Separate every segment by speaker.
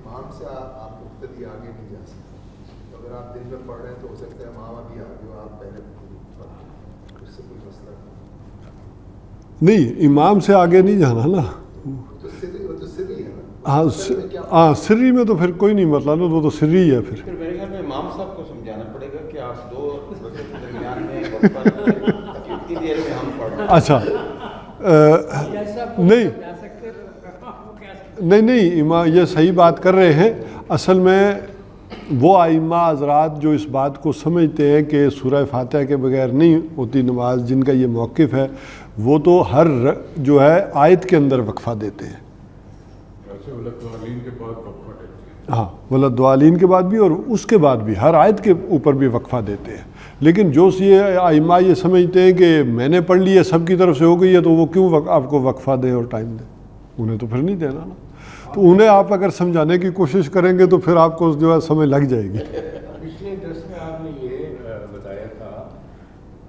Speaker 1: امام سے آپ مقتدی آگے نہیں جا سکتے. اگر آپ دن میں پڑھ رہے ہیں تو ہو سکتا ہے امام ابھی آگے ہو, آپ پہلے اس سے کوئی مسئلہ
Speaker 2: نہیں, امام سے آگے نہیں جانا نا.
Speaker 1: تو سری ہے نا.
Speaker 2: ہاں سری میں تو پھر کوئی نہیں مطلب نا, وہ تو سری ہے. پھر
Speaker 3: میرے خیال میں امام صاحب کو سمجھانا پڑے گا کہ آپ دو رکعت کے درمیان میں وقفہ کتنی دیر میں ہم پڑھ رہے ہیں.
Speaker 2: اچھا نہیں امام یہ صحیح بات کر رہے ہیں. اصل میں وہ ائمہ حضرات جو اس بات کو سمجھتے ہیں کہ سورہ فاتحہ کے بغیر نہیں ہوتی نماز, جن کا یہ موقف ہے, وہ تو ہر جو ہے آیت کے اندر وقفہ دیتے ہیں. ہاں ولدوالین کے بعد بھی اور اس کے بعد بھی ہر آیت کے اوپر بھی وقفہ دیتے ہیں. لیکن جو یہ ائمہ یہ سمجھتے ہیں کہ میں نے پڑھ لی ہے سب کی طرف سے ہو گئی ہے تو وہ کیوں آپ کو وقفہ دیں اور ٹائم دیں, انہیں تو پھر نہیں دینا نا. تو انہیں آپ اگر سمجھانے کی کوشش کریں گے تو پھر آپ کو جو ہے سمجھ لگ جائے گی.
Speaker 4: پچھلے درس میں آپ نے یہ بتایا تھا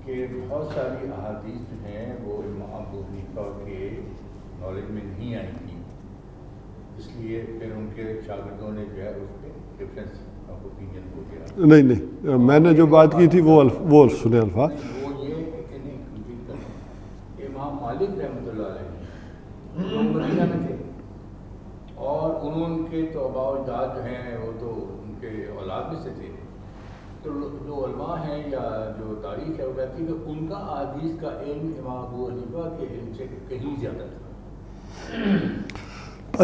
Speaker 4: کہ بہت ساری احادیث جو ہیں وہ امام ابو حنیفہ کے نالج میں نہیں آئی تھیں, اس لیے پھر ان کے شاگردوں نے جو ہے اس پہ ڈفرینس آف اوپینین ہو گیا.
Speaker 2: نہیں میں نے جو بات کی تھی وہ سنے الفاظ.
Speaker 4: وہ یہ کہ نہیں کمپلیٹ کرنا. امام مالک رحمۃ اللہ علیہ جو مدینہ میں تھے اور انہوں کے تو آباء و اجداد جو ہیں وہ تو ان کے اولاد میں سے تھے, تو جو علماء ہیں یا جو تاریخ ہے وہ کہتی ہے کہ ان کا احادیث کا علم امام ابو حنیفہ کے علم سے کہیں زیادہ تھا.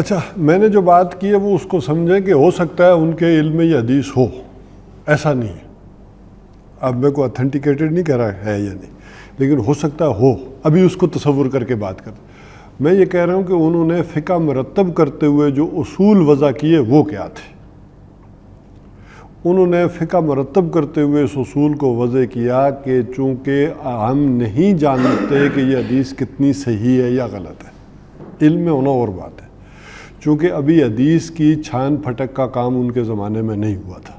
Speaker 2: اچھا میں نے جو بات کی ہے وہ اس کو سمجھیں کہ ہو سکتا ہے ان کے علم میں یہ حدیث ہو, ایسا نہیں ہے. اب میں کو اتھینٹیکیٹڈ نہیں کہہ رہا ہے یا نہیں, لیکن ہو سکتا ہے ہو. ابھی اس کو تصور کر کے بات کریں. میں یہ کہہ رہا ہوں کہ انہوں نے فقہ مرتب کرتے ہوئے جو اصول وضع کیے وہ کیا تھے. انہوں نے فقہ مرتب کرتے ہوئے اس اصول کو وضع کیا کہ چونکہ ہم نہیں جانتے کہ یہ حدیث کتنی صحیح ہے یا غلط ہے, علم میں ہونا اور بات ہے. چونکہ ابھی حدیث کی چھان پھٹک کا کام ان کے زمانے میں نہیں ہوا تھا.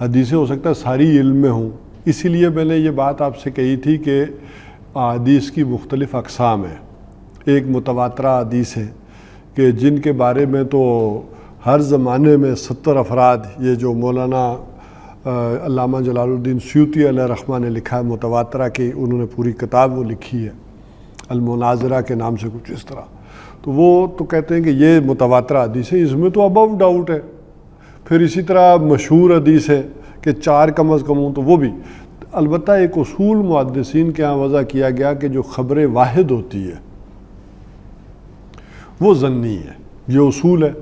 Speaker 2: حدیثیں ہو سکتا ہے ساری علم میں ہوں, اسی لیے میں نے یہ بات آپ سے کہی تھی کہ حدیث کی مختلف اقسام ہیں. ایک متواترہ حدیث ہے کہ جن کے بارے میں تو ہر زمانے میں 70 افراد, یہ جو مولانا علامہ جلال الدین سیوطی علیہ رحمہ نے لکھا ہے متواترہ کی, انہوں نے پوری کتاب وہ لکھی ہے المناظرہ کے نام سے کچھ اس طرح. تو وہ تو کہتے ہیں کہ یہ متواترہ حدیث ہے, اس میں تو ابو ڈاؤٹ ہے. پھر اسی طرح مشہور حدیث ہے کہ 4 کم از کم ہوں, تو وہ بھی. البتہ ایک اصول محدثین کے ہاں وضع کیا گیا کہ جو خبر واحد ہوتی ہے وہ ظنی ہے. یہ اصول ہے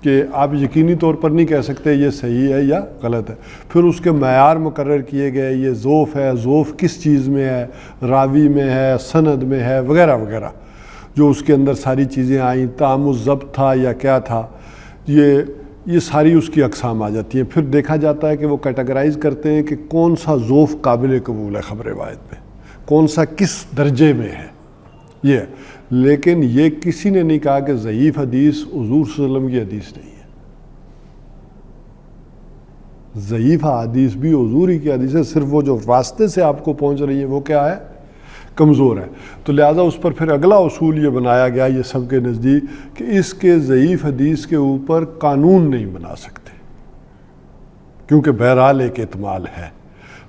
Speaker 2: کہ آپ یقینی طور پر نہیں کہہ سکتے یہ صحیح ہے یا غلط ہے. پھر اس کے معیار مقرر کیے گئے, یہ ذوف ہے, ذوف کس چیز میں ہے, راوی میں ہے, سند میں ہے, وغیرہ وغیرہ, جو اس کے اندر ساری چیزیں آئیں, تام الضبط تھا یا کیا تھا, یہ ساری اس کی اقسام آ جاتی ہیں. پھر دیکھا جاتا ہے کہ وہ کیٹیگرائز کرتے ہیں کہ کون سا ذوف قابل قبول ہے خبر واحد میں, کون سا کس درجے میں ہے یہ. لیکن یہ کسی نے نہیں کہا کہ ضعیف حدیث حضور صلی اللہ علیہ وسلم کی حدیث نہیں ہے. ضعیف حدیث بھی حضور ہی کی حدیث ہے, صرف وہ جو واسطے سے آپ کو پہنچ رہی ہے وہ کیا ہے, کمزور ہے. تو لہٰذا اس پر پھر اگلا اصول یہ بنایا گیا یہ سب کے نزدیک کہ اس کے ضعیف حدیث کے اوپر قانون نہیں بنا سکتے, کیونکہ بہرحال ایک احتمال ہے.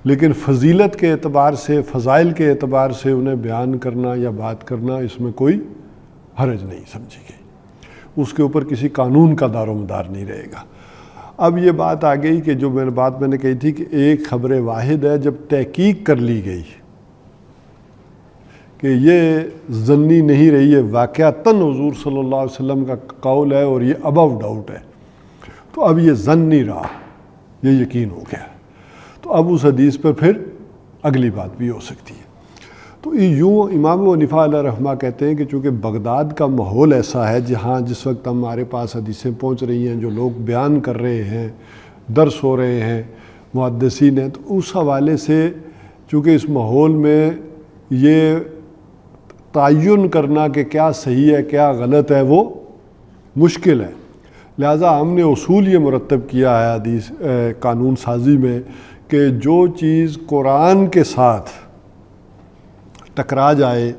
Speaker 2: لیکن فضیلت کے اعتبار سے, فضائل کے اعتبار سے انہیں بیان کرنا یا بات کرنا اس میں کوئی حرج نہیں سمجھی گئی. اس کے اوپر کسی قانون کا دار و مدار نہیں رہے گا. اب یہ بات آ گئی کہ جو میں نے کہی تھی کہ ایک خبر واحد ہے, جب تحقیق کر لی گئی کہ یہ ظنی نہیں رہی ہے, واقعتاً حضور صلی اللہ علیہ وسلم کا قول ہے اور یہ ابو ڈاؤٹ ہے, تو اب یہ ظن نہیں رہا, یہ یقین ہو گیا. تو اب اس حدیث پر پھر اگلی بات بھی ہو سکتی ہے. تو یوں امام ابو حنیفہ علیہ رحمہ کہتے ہیں کہ چونکہ بغداد کا ماحول ایسا ہے جہاں جس وقت ہمارے پاس حدیثیں پہنچ رہی ہیں, جو لوگ بیان کر رہے ہیں, درس ہو رہے ہیں, محدثین ہیں, تو اس حوالے سے چونکہ اس ماحول میں یہ تعین کرنا کہ کیا صحیح ہے کیا غلط ہے وہ مشکل ہے. لہٰذا ہم نے اصول یہ مرتب کیا ہے حدیث قانون سازی میں کہ جو چیز قرآن کے ساتھ ٹکرا جائے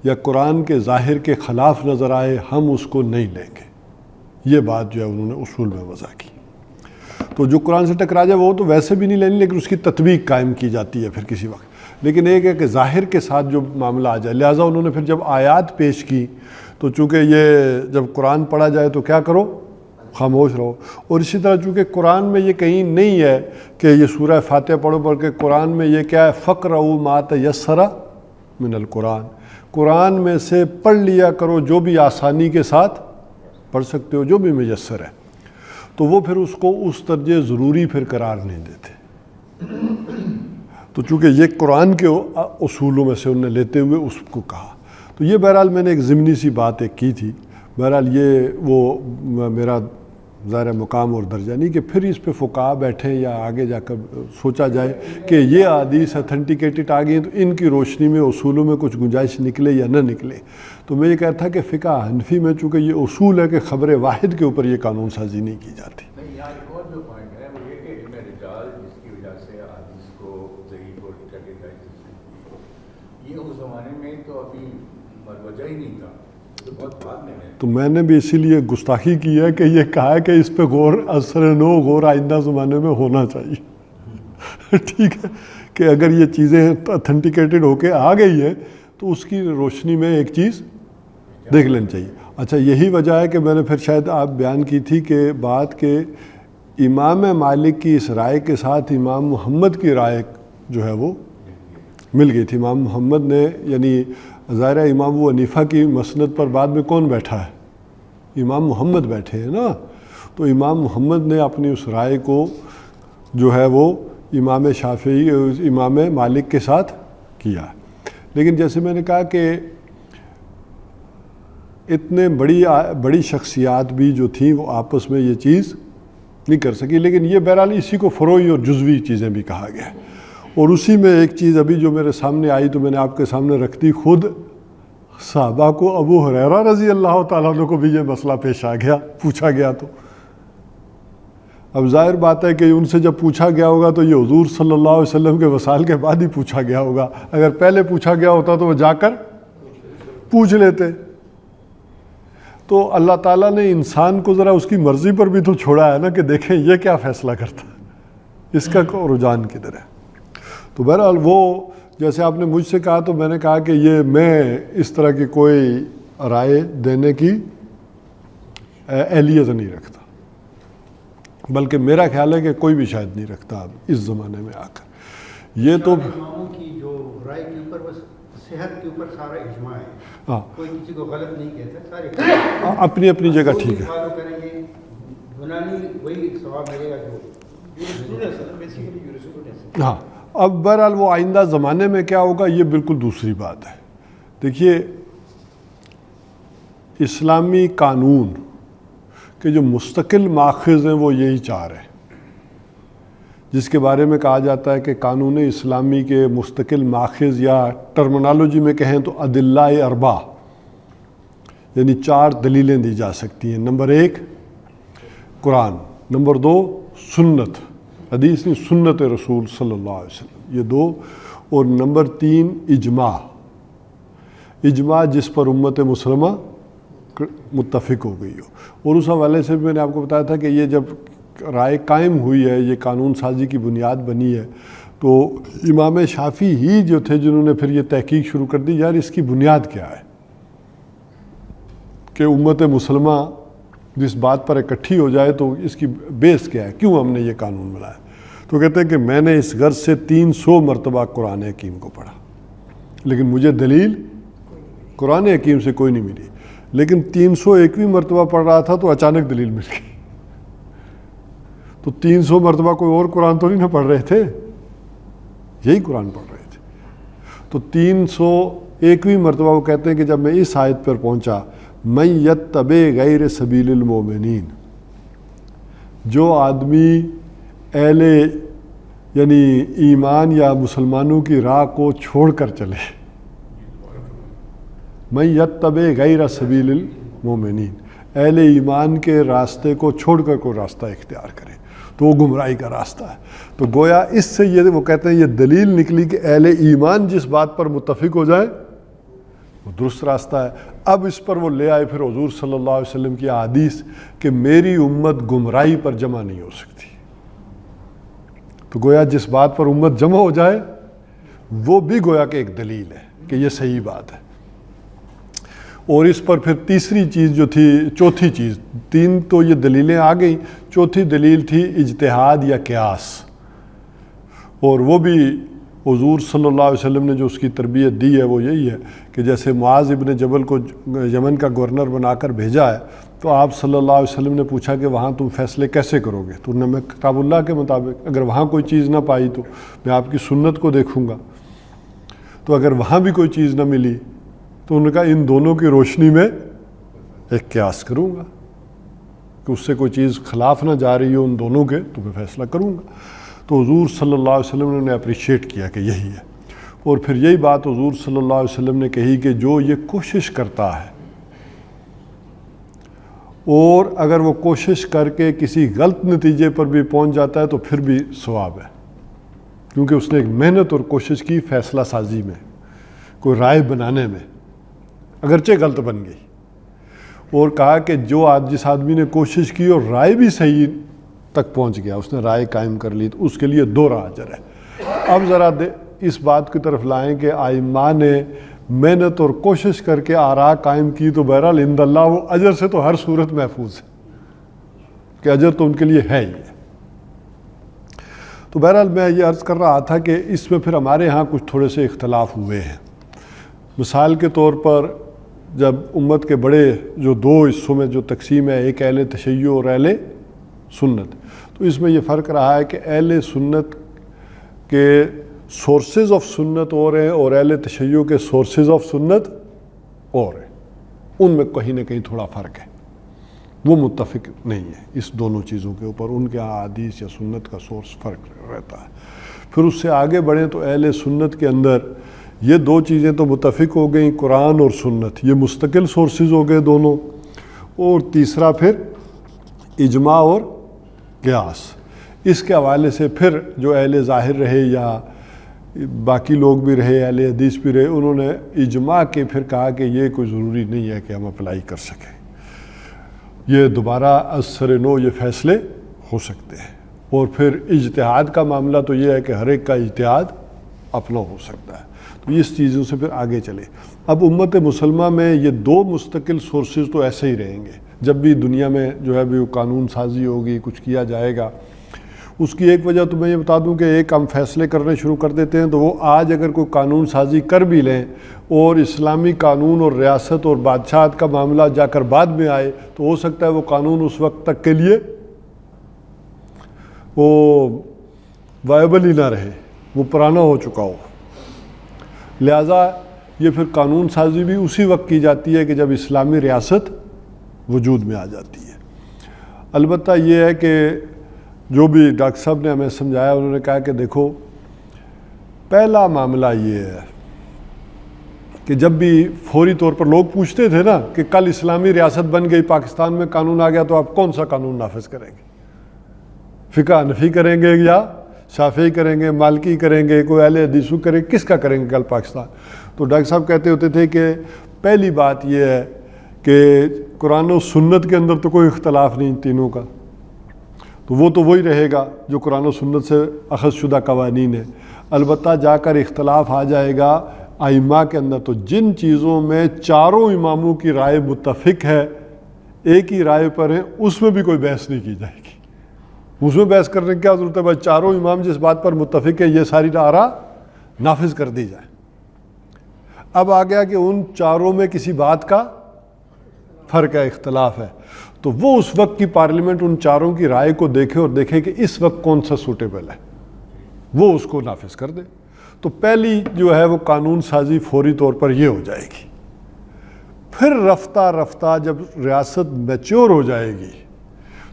Speaker 2: یا قرآن کے ظاہر کے خلاف نظر آئے ہم اس کو نہیں لیں گے. یہ بات جو ہے انہوں نے اصول میں وضع کی. تو جو قرآن سے ٹکرا جائے وہ تو ویسے بھی نہیں لینی، لیکن اس کی تطبیق قائم کی جاتی ہے پھر کسی وقت. لیکن ایک ہے کہ ظاہر کے ساتھ جو معاملہ آ جائے، لہٰذا انہوں نے پھر جب آیات پیش کی تو چونکہ یہ جب قرآن پڑھا جائے تو کیا کرو، خاموش رہو. اور اسی طرح چونکہ قرآن میں یہ کہیں نہیں ہے کہ یہ سورہ فاتحہ پڑھو، بلکہ قرآن میں یہ کیا ہے، فقرؤوا ما تیسر من القرآن، قرآن میں سے پڑھ لیا کرو جو بھی آسانی کے ساتھ پڑھ سکتے ہو، جو بھی میسر ہے. تو وہ پھر اس کو اس درجے ضروری پھر قرار نہیں دیتے. تو چونکہ یہ قرآن کے اصولوں میں سے انہوں نے لیتے ہوئے اس کو کہا. تو یہ بہرحال میں نے ایک ضمنی سی بات ایک کی تھی. بہرحال یہ وہ میرا ظاہر مقام اور درجہ نہیں کہ پھر اس پہ فقہا بیٹھیں یا آگے جا کر سوچا جائے کہ یہ حدیث اتھینٹیکیٹڈ آ گئی ہیں تو ان کی روشنی میں اصولوں میں کچھ گنجائش نکلے یا نہ نکلے. تو میں یہ کہتا تھا کہ فقہ حنفی میں چونکہ یہ اصول ہے کہ خبر واحد کے اوپر یہ قانون سازی نہیں کی جاتی.
Speaker 4: یہاں ایک اور جو پوائنٹ ہے وہ یہ کہ علم رجال جس کی وجہ سے حدیث کو ضعیف اور کیٹیگرائز، یہ اس زمانے میں تو ابھی مروجہ ہی نہیں تھا، تو بہت بعد میں ہے.
Speaker 2: تو میں نے بھی اسی لیے گستاخی کی ہے کہ یہ کہا ہے کہ اس پہ غور اثر نو غور آئندہ زمانے میں ہونا چاہیے. ٹھیک ہے کہ اگر یہ چیزیں اتھینٹیکیٹڈ ہو کے آ گئی ہے تو اس کی روشنی میں ایک چیز دیکھ لینی چاہیے. اچھا یہی وجہ ہے کہ میں نے پھر شاید آپ بیان کی تھی کہ بات کہ امام مالک کی اس رائے کے ساتھ امام محمد کی رائے جو ہے وہ مل گئی تھی. امام محمد نے یعنی ظاہر امام ابو حنیفہ کی مسند پر بعد میں کون بیٹھا ہے، امام محمد بیٹھے ہیں نا. تو امام محمد نے اپنی اس رائے کو جو ہے وہ امام شافعی امام مالک کے ساتھ کیا. لیکن جیسے میں نے کہا کہ اتنے بڑی شخصیات بھی جو تھیں وہ آپس میں یہ چیز نہیں کر سکی. لیکن یہ بہرحال اسی کو فروعی اور جزوی چیزیں بھی کہا گیا. اور اسی میں ایک چیز ابھی جو میرے سامنے آئی تو میں نے آپ کے سامنے رکھ دی. خود صحابہ کو ابو ہریرہ رضی اللہ تعالیٰ عنہ کو بھی یہ مسئلہ پیش آ گیا، پوچھا گیا. تو اب ظاہر بات ہے کہ ان سے جب پوچھا گیا ہوگا تو یہ حضور صلی اللہ علیہ وسلم کے وصال کے بعد ہی پوچھا گیا ہوگا. اگر پہلے پوچھا گیا ہوتا تو وہ جا کر پوچھ لیتے. تو اللہ تعالیٰ نے انسان کو ذرا اس کی مرضی پر بھی تو چھوڑا ہے نا کہ دیکھیں یہ کیا فیصلہ کرتا ہے، اس کا رجحان کدھر ہے. تو بہرحال وہ جیسے آپ نے مجھ سے کہا تو میں نے کہا کہ یہ میں اس طرح کی کوئی رائے دینے کی اہلیت نہیں رکھتا، بلکہ میرا خیال ہے کہ کوئی بھی شاید نہیں رکھتا اب اس زمانے میں آ کر. یہ تو
Speaker 5: اماموں کی جو رائے کے اوپر بس صحت کے اوپر سارا اجماع ہے،
Speaker 2: ہاں
Speaker 5: کوئی کسی کو غلط نہیں کہتا، سارے
Speaker 2: اپنی اپنی جگہ ٹھیک ہے.
Speaker 5: فالو کریں گے بنانی وہی ثواب ملے گا جو.
Speaker 2: ہاں اب بہرحال وہ آئندہ زمانے میں کیا ہوگا یہ بالکل دوسری بات ہے. دیکھیے اسلامی قانون کے جو مستقل ماخذ ہیں وہ یہی چار ہیں، جس کے بارے میں کہا جاتا ہے کہ قانون اسلامی کے مستقل ماخذ یا ٹرمنالوجی میں کہیں تو ادلہ اربع، یعنی چار دلیلیں دی جا سکتی ہیں. نمبر 1 قرآن، نمبر 2 سنت، حدیث نہیں سنت رسول صلی اللہ علیہ وسلم، یہ 2، اور نمبر 3 اجماع. اجماع جس پر امت مسلمہ متفق ہو گئی ہو. اور اس حوالے سے بھی میں نے آپ کو بتایا تھا کہ یہ جب رائے قائم ہوئی ہے، یہ قانون سازی کی بنیاد بنی ہے، تو امام شافعی ہی جو تھے جنہوں نے پھر یہ تحقیق شروع کر دی، یار اس کی بنیاد کیا ہے کہ امت مسلمہ جس بات پر اکٹھی ہو جائے تو اس کی بیس کیا ہے، کیوں ہم نے یہ قانون بنایا. تو کہتے ہیں کہ میں نے اس غرض سے 300 مرتبہ قرآن حکیم کو پڑھا، لیکن مجھے دلیل قرآن حکیم سے کوئی نہیں ملی. لیکن 301ویں مرتبہ پڑھ رہا تھا تو اچانک دلیل مل گئی. تو 300 مرتبہ کوئی اور قرآن تو نہیں نہ پڑھ رہے تھے، یہی قرآن پڑھ رہے تھے. تو 301ویں مرتبہ وہ کہتے ہیں کہ جب میں اس آیت پر پہنچا، من یتبع غیر سبیل المؤمنین، جو آدمی اہل یعنی ایمان یا مسلمانوں کی راہ کو چھوڑ کر چلے، من یتبع غیر سبیل المؤمنین، اہل ایمان کے راستے کو چھوڑ کر کوئی راستہ اختیار کرے تو وہ گمراہی کا راستہ ہے. تو گویا اس سے یہ وہ کہتے ہیں یہ دلیل نکلی کہ اہل ایمان جس بات پر متفق ہو جائے وہ درست راستہ ہے. اب اس پر وہ لے آئے پھر حضور صلی اللہ علیہ وسلم کی احادیث کہ میری امت گمراہی پر جمع نہیں ہو سکتی. تو گویا جس بات پر امت جمع ہو جائے وہ بھی گویا کہ ایک دلیل ہے کہ یہ صحیح بات ہے. اور اس پر پھر تیسری چیز جو تھی، چوتھی چیز، تین تو یہ دلیلیں آ گئیں، چوتھی دلیل تھی اجتہاد یا قیاس. اور وہ بھی حضور صلی اللہ علیہ وسلم نے جو اس کی تربیت دی ہے وہ یہی ہے کہ جیسے معاذ ابن جبل کو یمن کا گورنر بنا کر بھیجا ہے تو آپ صلی اللہ علیہ وسلم نے پوچھا کہ وہاں تم فیصلے کیسے کرو گے؟ تو انہوں نے میں کتاب اللہ کے مطابق، اگر وہاں کوئی چیز نہ پائی تو میں آپ کی سنت کو دیکھوں گا. تو اگر وہاں بھی کوئی چیز نہ ملی تو انہوں نے کہا ان دونوں کی روشنی میں ایک قیاس کروں گا کہ اس سے کوئی چیز خلاف نہ جا رہی ہو ان دونوں کے، تو میں فیصلہ کروں گا. تو حضور صلی اللہ علیہ وسلم نے اپریشیٹ کیا کہ یہی ہے. اور پھر یہی بات حضور صلی اللہ علیہ وسلم نے کہی کہ جو یہ کوشش کرتا ہے اور اگر وہ کوشش کر کے کسی غلط نتیجے پر بھی پہنچ جاتا ہے تو پھر بھی ثواب ہے، کیونکہ اس نے ایک محنت اور کوشش کی فیصلہ سازی میں، کوئی رائے بنانے میں، اگرچہ غلط بن گئی. اور کہا کہ جو جس آدمی نے کوشش کی اور رائے بھی صحیح تک پہنچ گیا، اس نے رائے قائم کر لی، تو اس کے لیے 2 اجر ہے. اب ذرا اس بات کی طرف لائیں کہ ائمہ نے محنت اور کوشش کر کے آراء قائم کی تو بہرحال عند اللہ وہ اجر سے تو ہر صورت محفوظ ہے کہ اجر تو ان کے لیے ہے ہی ہے. تو بہرحال میں یہ عرض کر رہا تھا کہ اس میں پھر ہمارے ہاں کچھ تھوڑے سے اختلاف ہوئے ہیں. مثال کے طور پر جب امت کے بڑے جو 2 حصوں میں جو تقسیم ہے، ایک اہل تشیع اور اہل سنت، تو اس میں یہ فرق رہا ہے کہ اہل سنت کے سورسز آف سنت اور ہیں اور اہل تشیع کے سورسز آف سنت اور ہیں. ان میں کہیں نہ کہیں تھوڑا فرق ہے، وہ متفق نہیں ہے اس دونوں چیزوں کے اوپر. ان کے ہاں حدیث یا سنت کا سورس فرق رہتا ہے. پھر اس سے آگے بڑھیں تو اہل سنت کے اندر یہ 2 چیزیں تو متفق ہو گئیں، قرآن اور سنت، یہ مستقل سورسز ہو گئے دونوں. اور تیسرا پھر اجماع اور قیاس. اس کے حوالے سے پھر جو اہل ظاہر رہے یا باقی لوگ بھی رہے، اہل حدیث بھی رہے، انہوں نے اجماع کے پھر کہا کہ یہ کوئی ضروری نہیں ہے کہ ہم اپلائی کر سکیں، یہ دوبارہ از سر نو یہ فیصلے ہو سکتے ہیں. اور پھر اجتہاد کا معاملہ تو یہ ہے کہ ہر ایک کا اجتہاد اپنا ہو سکتا ہے. تو اس چیزوں سے پھر آگے چلے. اب امت مسلمہ میں یہ 2 مستقل سورسز تو ایسے ہی رہیں گے. جب بھی دنیا میں جو ہے بھی وہ قانون سازی ہوگی، کچھ کیا جائے گا، اس کی ایک وجہ تو میں یہ بتا دوں کہ ایک ہم فیصلے کرنے شروع کر دیتے ہیں تو وہ آج اگر کوئی قانون سازی کر بھی لیں اور اسلامی قانون اور ریاست اور بادشاہت کا معاملہ جا کر بعد میں آئے تو ہو سکتا ہے وہ قانون اس وقت تک کے لیے وہ وائبل ہی نہ رہے، وہ پرانا ہو چکا ہو. لہٰذا یہ پھر قانون سازی بھی اسی وقت کی جاتی ہے کہ جب اسلامی ریاست وجود میں آ جاتی ہے. البتہ یہ ہے کہ جو بھی ڈاکٹر صاحب نے ہمیں سمجھایا، انہوں نے کہا کہ دیکھو پہلا معاملہ یہ ہے کہ جب بھی فوری طور پر لوگ پوچھتے تھے نا کہ کل اسلامی ریاست بن گئی، پاکستان میں قانون آ گیا، تو آپ کون سا قانون نافذ کریں گے؟ فقہ حنفی کریں گے یا شافعی کریں گے، مالکی کریں گے، کوئی اہل حدیث کریں گے، کس کا کریں گے کل پاکستان؟ تو ڈاکٹر صاحب کہتے ہوتے تھے کہ پہلی بات یہ ہے کہ قرآن و سنت کے اندر تو کوئی اختلاف نہیں تینوں کا، تو وہ تو وہی رہے گا جو قرآن و سنت سے اخذ شدہ قوانین ہے. البتہ جا کر اختلاف آ جائے گا ائمہ کے اندر. تو جن چیزوں میں 4 اماموں کی رائے متفق ہے، ایک ہی رائے پر ہے، اس میں بھی کوئی بحث نہیں کی جائے گی. اس میں بحث کرنے کی کیا ضرورت ہے؟ بھائی 4 امام جس بات پر متفق ہے، یہ ساری آراء نافذ کر دی جائے. اب آ گیا کہ ان 4 میں کسی بات کا فرق ہے، اختلاف ہے، تو وہ اس وقت کی پارلیمنٹ ان 4 کی رائے کو دیکھے اور دیکھے کہ اس وقت کون سا سوٹیبل ہے، وہ اس کو نافذ کر دے. تو پہلی جو ہے وہ قانون سازی فوری طور پر یہ ہو جائے گی. پھر رفتہ رفتہ جب ریاست میچور ہو جائے گی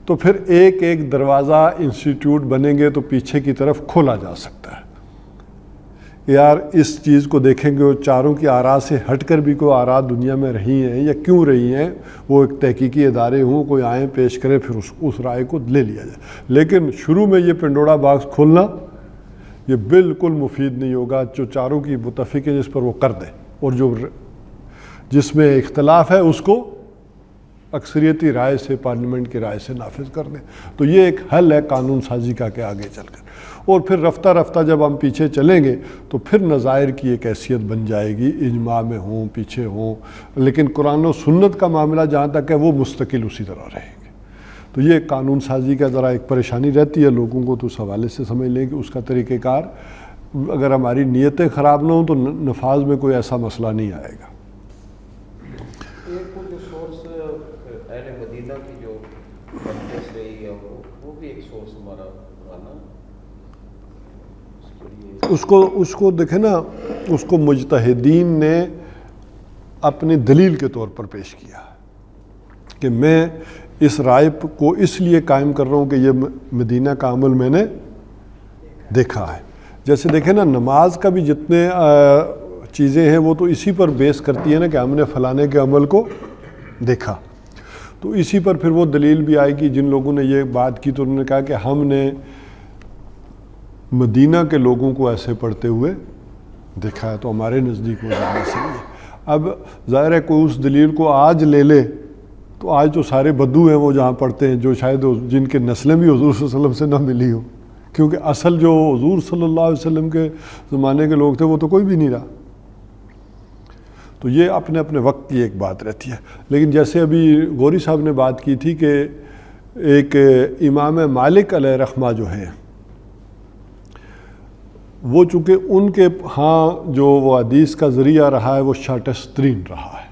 Speaker 2: تو پھر ایک ایک دروازہ انسٹیٹیوٹ بنیں گے تو پیچھے کی طرف کھولا جا سکتا ہے. یار اس چیز کو دیکھیں گے، وہ 4 کی آراء سے ہٹ کر بھی کوئی آراء دنیا میں رہی ہیں یا کیوں رہی ہیں، وہ ایک تحقیقی ادارے ہوں، کوئی آئیں پیش کرے، پھر اس رائے کو لے لیا جائے. لیکن شروع میں یہ پنڈورا باکس کھولنا یہ بالکل مفید نہیں ہوگا. جو 4 کی متفق ہے جس پر وہ کر دے، اور جو جس میں اختلاف ہے اس کو اکثریتی رائے سے، پارلیمنٹ کی رائے سے نافذ کر دیں. تو یہ ایک حل ہے قانون سازی کا کہ آگے چل کر، اور پھر رفتہ رفتہ جب ہم پیچھے چلیں گے تو پھر نظائر کی ایک حیثیت بن جائے گی، اجماع میں ہوں پیچھے ہوں، لیکن قرآن و سنت کا معاملہ جہاں تک ہے وہ مستقل اسی طرح رہیں گے. تو یہ قانون سازی کا ذرا ایک پریشانی رہتی ہے لوگوں کو، تو اس حوالے سے سمجھ لیں کہ اس کا طریقہ کار اگر ہماری نیتیں خراب نہ ہوں تو نفاذ میں کوئی ایسا مسئلہ نہیں آئے گا.
Speaker 3: ایک جو سورس اہل مدینہ کی جو بحث رہی ہے وہ بھی ایک سورس ہمارا پرانا
Speaker 2: اس کو دیکھیں نا، اس کو مجتہدین نے اپنی دلیل کے طور پر پیش کیا کہ میں اس رائے کو اس لیے قائم کر رہا ہوں کہ یہ مدینہ کا عمل میں نے دیکھا ہے. جیسے دیکھیں نا، نماز کا بھی جتنے چیزیں ہیں وہ تو اسی پر بیس کرتی ہے نا کہ ہم نے فلانے کے عمل کو دیکھا. تو اسی پر پھر وہ دلیل بھی آئے گی. جن لوگوں نے یہ بات کی تو انہوں نے کہا کہ ہم نے مدینہ کے لوگوں کو ایسے پڑھتے ہوئے دیکھا ہے، تو ہمارے نزدیک وہ زیادہ صحیح ہے. اب ظاہر ہے کوئی اس دلیل کو آج لے لے تو آج تو سارے بدو ہیں وہ جہاں پڑھتے ہیں، جو شاید جن کے نسلیں بھی حضور صلی اللہ علیہ وسلم سے نہ ملی ہو، کیونکہ اصل جو حضور صلی اللہ علیہ وسلم کے زمانے کے لوگ تھے وہ تو کوئی بھی نہیں رہا. تو یہ اپنے اپنے وقت کی ایک بات رہتی ہے. لیکن جیسے ابھی غوری صاحب نے بات کی تھی کہ ایک امام مالک علیہ رحمہ جو ہیں، وہ چونکہ ان کے ہاں جو وہ حدیث کا ذریعہ رہا ہے وہ شارٹسٹ ترین رہا ہے،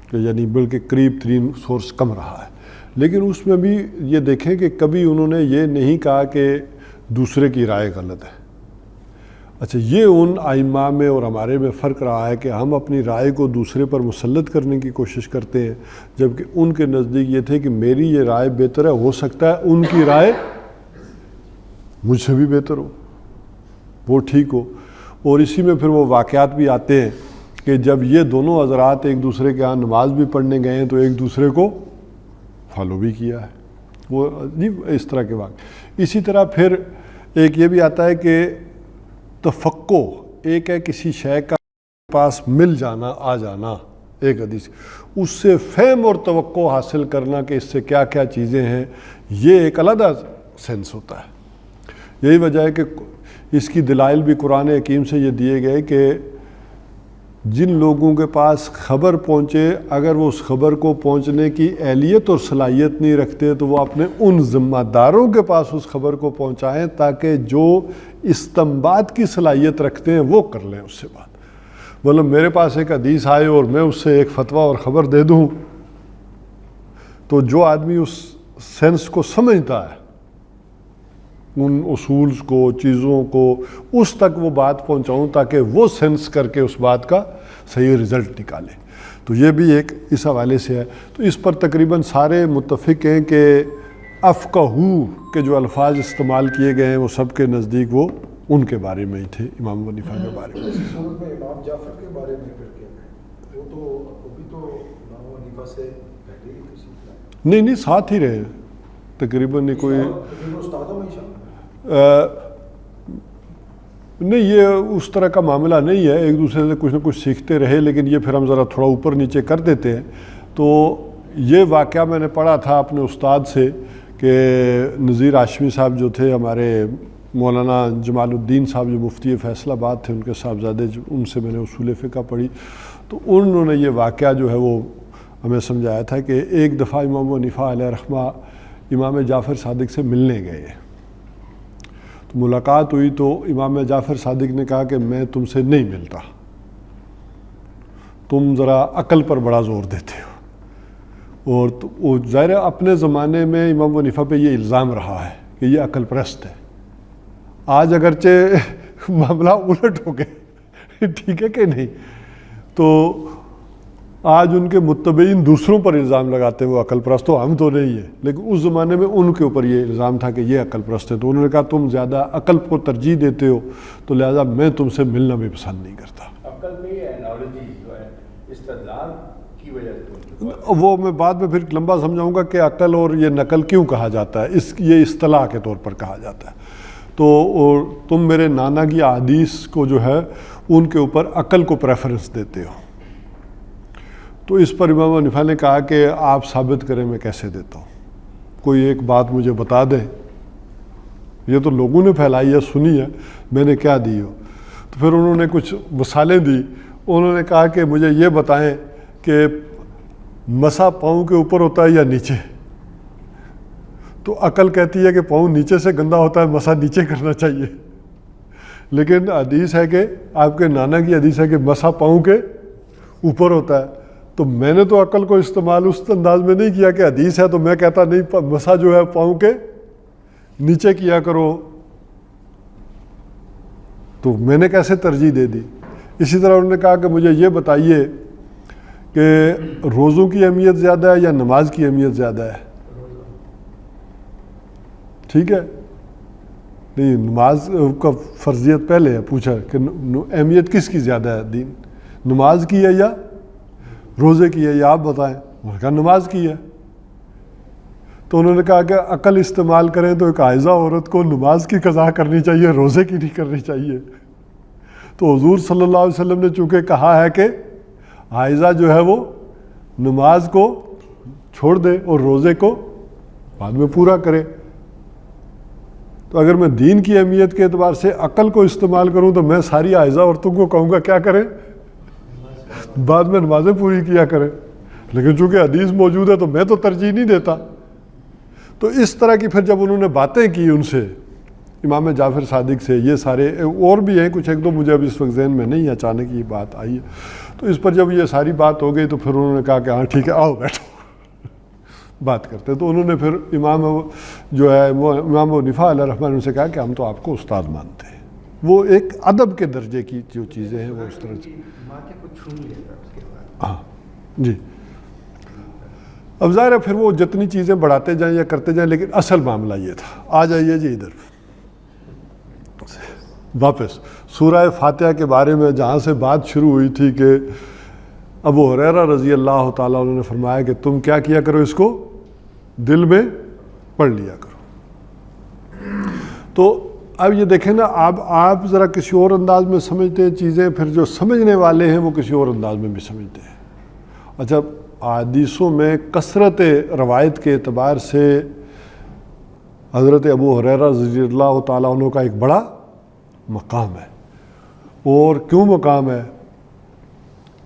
Speaker 2: کہ یعنی بلکہ قریب ترین سورس کم رہا ہے. لیکن اس میں بھی یہ دیکھیں کہ کبھی انہوں نے یہ نہیں کہا کہ دوسرے کی رائے غلط ہے. اچھا، یہ ان ائمہ میں اور ہمارے میں فرق رہا ہے کہ ہم اپنی رائے کو دوسرے پر مسلط کرنے کی کوشش کرتے ہیں، جبکہ ان کے نزدیک یہ تھے کہ میری یہ رائے بہتر ہے، ہو سکتا ہے ان کی رائے مجھ سے بھی بہتر ہو، وہ ٹھیک ہو. اور اسی میں پھر وہ واقعات بھی آتے ہیں کہ جب یہ دونوں حضرات ایک دوسرے کے ہاں نماز بھی پڑھنے گئے ہیں تو ایک دوسرے کو فالو بھی کیا ہے. وہ اس طرح کے واقع. اسی طرح پھر ایک یہ بھی آتا ہے کہ تفقع، ایک ہے کسی شے کا پاس مل جانا، آ جانا، ایک حدیث، اس سے فہم اور توقع حاصل کرنا کہ اس سے کیا کیا چیزیں ہیں، یہ ایک علیحدہ سینس ہوتا ہے. یہی وجہ ہے کہ اس کی دلائل بھی قرآن حکیم سے یہ دیے گئے کہ جن لوگوں کے پاس خبر پہنچے، اگر وہ اس خبر کو پہنچنے کی اہلیت اور صلاحیت نہیں رکھتے تو وہ اپنے ان ذمہ داروں کے پاس اس خبر کو پہنچائیں تاکہ جو استنباط کی صلاحیت رکھتے ہیں وہ کر لیں اس سے بات. مطلب میرے پاس ایک حدیث آئے اور میں اس سے ایک فتویٰ اور خبر دے دوں تو جو آدمی اس سینس کو سمجھتا ہے، ان اصول کو، چیزوں کو، اس تک وہ بات پہنچاؤں تاکہ وہ سینس کر کے اس بات کا صحیح رزلٹ نکالے. تو یہ بھی ایک اس حوالے سے ہے. تو اس پر تقریباً سارے متفق ہیں کہ افقہو کے جو الفاظ استعمال کیے گئے ہیں وہ سب کے نزدیک وہ ان کے بارے میں ہی تھے، امام ابو حنیفہ کے بارے میں.
Speaker 1: اسی صورت میں امام جعفر کے بارے میں پھر کیا ہے؟ وہ بھی تو امام ابو حنیفہ سے پہلے ہی تشریف لائے.
Speaker 2: نہیں ساتھ ہی رہے تقریباً. نہیں کوئی
Speaker 1: استادوں میں شامل
Speaker 2: نہیں، یہ اس طرح کا معاملہ نہیں ہے. ایک دوسرے سے کچھ نہ کچھ سیکھتے رہے، لیکن یہ پھر ہم ذرا تھوڑا اوپر نیچے کر دیتے ہیں. تو یہ واقعہ میں نے پڑھا تھا اپنے استاد سے کہ نذیر ہاشمی صاحب جو تھے، ہمارے مولانا جمال الدین صاحب جو مفتی فیصل آباد تھے، ان کے صاحبزادے، ان سے میں نے اصول فقہ پڑھی. تو انہوں نے یہ واقعہ جو ہے وہ ہمیں سمجھایا تھا کہ ایک دفعہ امام ابو حنیفہ علیہ رحمہ امام جعفر صادق سے ملنے گئے. تو ملاقات ہوئی تو امام جعفر صادق نے کہا کہ میں تم سے نہیں ملتا، تم ذرا عقل پر بڑا زور دیتے ہو. اور وہ ظاہر اپنے زمانے میں امام ابو حنیفہ پہ یہ الزام رہا ہے کہ یہ عقل پرست ہے. آج اگرچہ معاملہ الٹ ہو گئے، ٹھیک ہے کہ نہیں، تو آج ان کے متبعین دوسروں پر الزام لگاتے ہیں وہ عقل پرست ہو، ہم تو نہیں ہے. لیکن اس زمانے میں ان کے اوپر یہ الزام تھا کہ یہ عقل پرست ہے. تو انہوں نے کہا تم زیادہ عقل کو ترجیح دیتے ہو تو لہذا میں تم سے ملنا بھی پسند نہیں کرتا.
Speaker 4: عقل میں یہ انالوجی جو ہے استدلال کی وجہ سے
Speaker 2: وہ میں بعد میں پھر لمبا سمجھاؤں گا کہ عقل اور یہ نقل کیوں کہا جاتا ہے، یہ اصطلاح کے طور پر کہا جاتا ہے. تو تم میرے نانا کی احادیث کو جو ہے ان کے اوپر عقل کو پریفرنس دیتے ہو. تو اس پر امام حنیفہ نے کہا کہ آپ ثابت کریں میں کیسے دیتا ہوں, کوئی ایک بات مجھے بتا دیں, یہ تو لوگوں نے پھیلائی ہے, سنی ہے, میں نے کیا دی ہو. تو پھر انہوں نے کچھ مثالیں دی. انہوں نے کہا کہ مجھے یہ بتائیں کہ مسا پاؤں کے اوپر ہوتا ہے یا نیچے. تو عقل کہتی ہے کہ پاؤں نیچے سے گندا ہوتا ہے, مسا نیچے کرنا چاہیے. لیکن حدیث ہے کہ آپ کے نانا کی حدیث ہے کہ مسا پاؤں کے اوپر ہوتا ہے. تو میں نے تو عقل کو استعمال اس انداز میں نہیں کیا کہ حدیث ہے تو میں کہتا نہیں مسا جو ہے پاؤں کے نیچے کیا کرو, تو میں نے کیسے ترجیح دے دی. اسی طرح انہوں نے کہا کہ مجھے یہ بتائیے کہ روزوں کی اہمیت زیادہ ہے یا نماز کی اہمیت زیادہ ہے. ٹھیک ہے, نہیں نماز کا فرضیت پہلے ہے, پوچھا کہ اہمیت کس کی زیادہ ہے دین, نماز کی ہے یا روزے کی ہے, یا آپ بتائیں. انہوں نے کہا نماز کی ہے. تو انہوں نے کہا کہ عقل استعمال کریں تو ایک حائضہ عورت کو نماز کی قضا کرنی چاہیے, روزے کی نہیں کرنی چاہیے. تو حضور صلی اللہ علیہ وسلم نے چونکہ کہا ہے کہ حائضہ جو ہے وہ نماز کو چھوڑ دے اور روزے کو بعد میں پورا کرے. تو اگر میں دین کی اہمیت کے اعتبار سے عقل کو استعمال کروں تو میں ساری حائضہ عورتوں کو کہوں گا کیا کریں, بعد میں نمازیں پوری کیا کریں. لیکن چونکہ حدیث موجود ہے تو میں تو ترجیح نہیں دیتا. تو اس طرح کی پھر جب انہوں نے باتیں کی ان سے, امام جعفر صادق سے, یہ سارے اور بھی ہیں کچھ ایک دو مجھے اب اس وقت ذہن میں نہیں, اچانک یہ بات آئی ہے. تو اس پر جب یہ ساری بات ہو گئی تو پھر انہوں نے کہا کہ ہاں ٹھیک ہے آؤ بیٹھو بات کرتے. تو انہوں نے پھر امام جو ہے وہ امام حنیفہ علیہ الرحمٰن ان سے کہا کہ ہم تو آپ کو استاد مانتے ہیں. وہ ایک ادب کے درجے کی جو چیزیں ہیں وہ اس طرح سے
Speaker 5: ماتھے کو چھو لیا تھا اس کے بعد.
Speaker 2: ہاں جی. اب ظاہر ہے پھر وہ جتنی چیزیں بڑھاتے جائیں یا کرتے جائیں, لیکن اصل معاملہ یہ تھا. آ جائیے جی ادھر واپس سورہ فاتحہ کے بارے میں, جہاں سے بات شروع ہوئی تھی کہ ابو ہریرہ رضی اللہ تعالیٰ عنہ نے فرمایا کہ تم کیا کیا کرو, اس کو دل میں پڑھ لیا کرو. تو اب یہ دیکھیں نا, آپ ذرا کسی اور انداز میں سمجھتے ہیں چیزیں, پھر جو سمجھنے والے ہیں وہ کسی اور انداز میں بھی سمجھتے ہیں. اچھا, حدیثوں میں کثرت روایت کے اعتبار سے حضرت ابو ہریرہ رضی اللہ تعالیٰ عنہ کا ایک بڑا مقام ہے. اور کیوں مقام ہے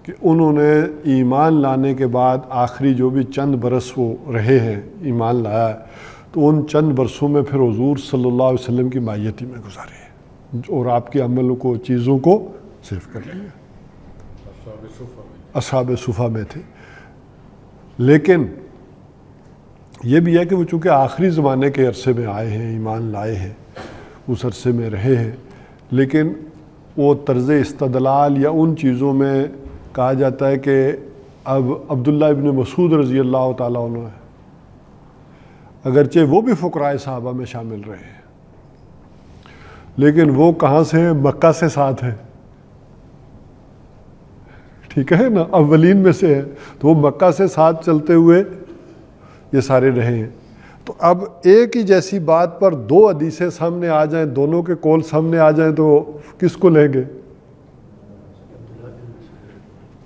Speaker 2: کہ انہوں نے ایمان لانے کے بعد آخری جو بھی چند برس وہ رہے ہیں ایمان لایا ہے, تو ان چند برسوں میں پھر حضور صلی اللہ علیہ وسلم کی مائیتی میں گزارے ہیں اور آپ کے عملوں کو چیزوں کو سیف کر لیا. اصحاب صفہ میں تھے. لیکن یہ بھی ہے کہ وہ چونکہ آخری زمانے کے عرصے میں آئے ہیں, ایمان لائے ہیں, اس عرصے میں رہے ہیں, لیکن وہ طرز استدلال یا ان چیزوں میں کہا جاتا ہے کہ اب عبداللہ ابن مسعود رضی اللہ تعالیٰ عنہ ہے, اگرچہ وہ بھی فقراء صحابہ میں شامل رہے ہیں, لیکن وہ کہاں سے ہیں, مکہ سے ساتھ ہیں. ٹھیک ہے نا, اولین میں سے ہے, تو وہ مکہ سے ساتھ چلتے ہوئے یہ سارے رہے ہیں. تو اب ایک ہی جیسی بات پر دو حدیثیں سامنے آ جائیں, دونوں کے قول سامنے آ جائیں, تو کس کو لیں گے؟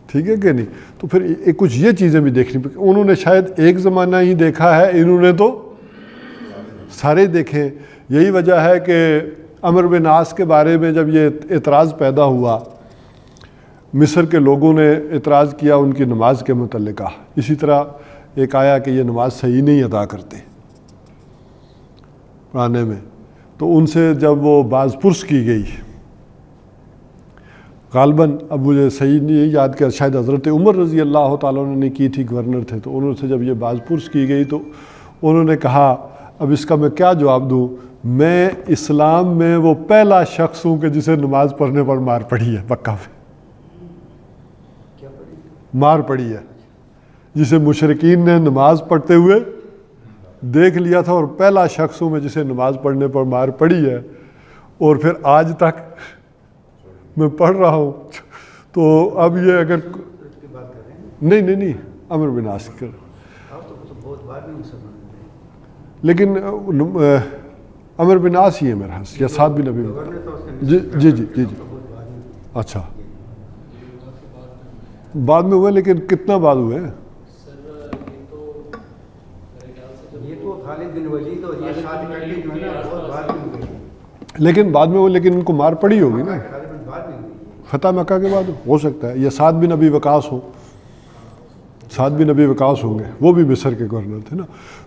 Speaker 2: ٹھیک ہے کہ نہیں. تو پھر کچھ یہ چیزیں بھی دیکھنی پڑیں. انہوں نے شاید ایک زمانہ ہی دیکھا ہے, انہوں نے تو سارے دیکھیں. یہی وجہ ہے کہ عمرو بن عاص کے بارے میں جب یہ اعتراض پیدا ہوا, مصر کے لوگوں نے اعتراض کیا ان کی نماز کے متعلقہ. اسی طرح ایک آیا کہ یہ نماز صحیح نہیں ادا کرتے پڑھانے میں, تو ان سے جب وہ باز پرس کی گئی, غالباً اب مجھے صحیح نہیں یاد کہ شاید حضرت عمر رضی اللہ تعالیٰ عنہ نے کی تھی, گورنر تھے, تو انہوں سے جب یہ باز پرس کی گئی تو انہوں نے کہا اب اس کا میں کیا جواب دوں, میں اسلام میں وہ پہلا شخص ہوں کہ جسے نماز پڑھنے پر مار پڑی ہے. مکہ میں مار پڑی ہے, جسے مشرکین نے نماز پڑھتے ہوئے دیکھ لیا تھا, اور پہلا شخص ہوں میں جسے نماز پڑھنے پر مار پڑی ہے, اور پھر آج تک میں پڑھ رہا ہوں. تو اب یہ اگر نہیں عمرو بن عاص کر, لیکن عمرو بن عاص ہی ہے میرا حس, یا سعد بن ابی. جی اچھا بعد میں ہوئے، لیکن کتنا بعد ہوئے ہیں؟
Speaker 5: یہ تو خالد بن ولید اور یہ ساتھ کر کے جو ہے نا بہت بعد میں ہوئی،
Speaker 2: لیکن بعد میں ہوئے، لیکن ان کو مار پڑی ہوگی نا
Speaker 5: خالد بن بعد میں ہوئی۔
Speaker 2: فتح مکہ کے بعد ہو سکتا ہے، یا سعد بن ابی وقاص ہو، سعد بن ابی وقاص ہوں گے، وہ بھی مصر کے گورنر تھے نا،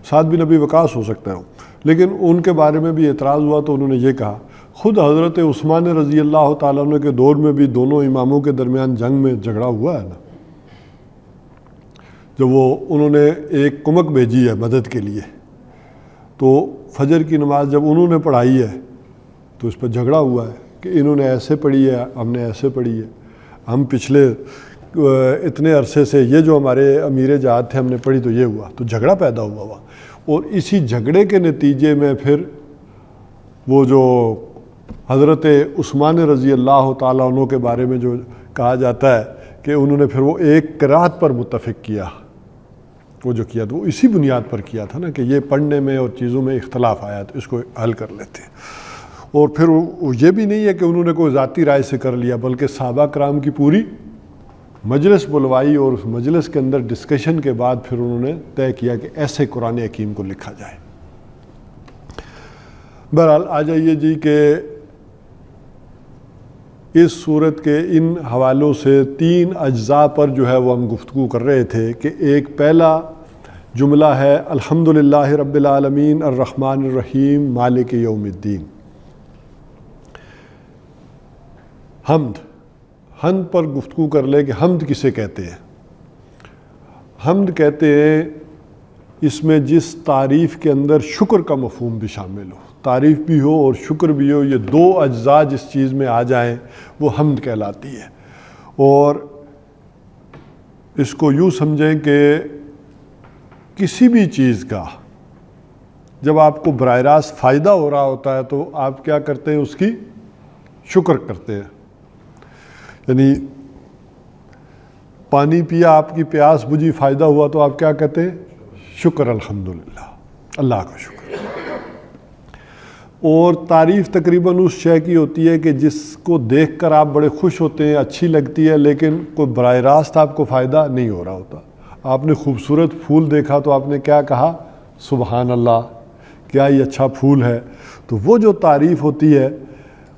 Speaker 2: سعد بن ابی وقاص ہو سکتا ہے، لیکن ان کے بارے میں بھی اعتراض ہوا تو انہوں نے یہ کہا، خود حضرت عثمان رضی اللہ تعالیٰ عنہ کے دور میں بھی دونوں اماموں کے درمیان جنگ میں جھگڑا ہوا ہے نا، جب وہ انہوں نے ایک کمک بھیجی ہے مدد کے لیے، تو فجر کی نماز جب انہوں نے پڑھائی ہے تو اس پر جھگڑا ہوا ہے کہ انہوں نے ایسے پڑھی ہے، ہم نے ایسے پڑھی ہے، ہم پچھلے اتنے عرصے سے یہ جو ہمارے امیر جہاد تھے ہم نے پڑھی تو یہ ہوا، تو جھگڑا پیدا ہوا اور اسی جھگڑے کے نتیجے میں پھر وہ جو حضرت عثمان رضی اللہ تعالیٰ عنہ کے بارے میں جو کہا جاتا ہے کہ انہوں نے پھر وہ ایک قرات پر متفق کیا، وہ جو کیا تو وہ اسی بنیاد پر کیا تھا نا کہ یہ پڑھنے میں اور چیزوں میں اختلاف آیا تو اس کو حل کر لیتے ہیں، اور پھر یہ بھی نہیں ہے کہ انہوں نے کوئی ذاتی رائے سے کر لیا، بلکہ صحابہ کرام کی پوری مجلس بلوائی اور اس مجلس کے اندر ڈسکشن کے بعد پھر انہوں نے طے کیا کہ ایسے قرآن حکیم کو لکھا جائے۔ بہرحال آ جائیے جی کہ اس صورت کے ان حوالوں سے 3 اجزاء پر جو ہے وہ ہم گفتگو کر رہے تھے کہ ایک پہلا جملہ ہے الحمدللہ رب العالمین الرحمن الرحیم مالک یوم الدین، حمد پر گفتگو کر لے کہ حمد کسے کہتے ہیں۔ حمد کہتے ہیں اس میں جس تعریف کے اندر شکر کا مفہوم بھی شامل ہو، تعریف بھی ہو اور شکر بھی ہو، یہ 2 اجزاء جس چیز میں آ جائیں وہ حمد کہلاتی ہے۔ اور اس کو یوں سمجھیں کہ کسی بھی چیز کا جب آپ کو براہ راست فائدہ ہو رہا ہوتا ہے تو آپ کیا کرتے ہیں، اس کی شکر کرتے ہیں، یعنی پانی پیا، آپ کی پیاس بجھی، فائدہ ہوا تو آپ کیا کہتے ہیں، شکر الحمدللہ، اللہ کا شکر۔ اور تعریف تقریباً اس شے کی ہوتی ہے کہ جس کو دیکھ کر آپ بڑے خوش ہوتے ہیں، اچھی لگتی ہے، لیکن کوئی براہ راست آپ کو فائدہ نہیں ہو رہا ہوتا۔ آپ نے خوبصورت پھول دیکھا تو آپ نے کیا کہا، سبحان اللہ، کیا یہ اچھا پھول ہے۔ تو وہ جو تعریف ہوتی ہے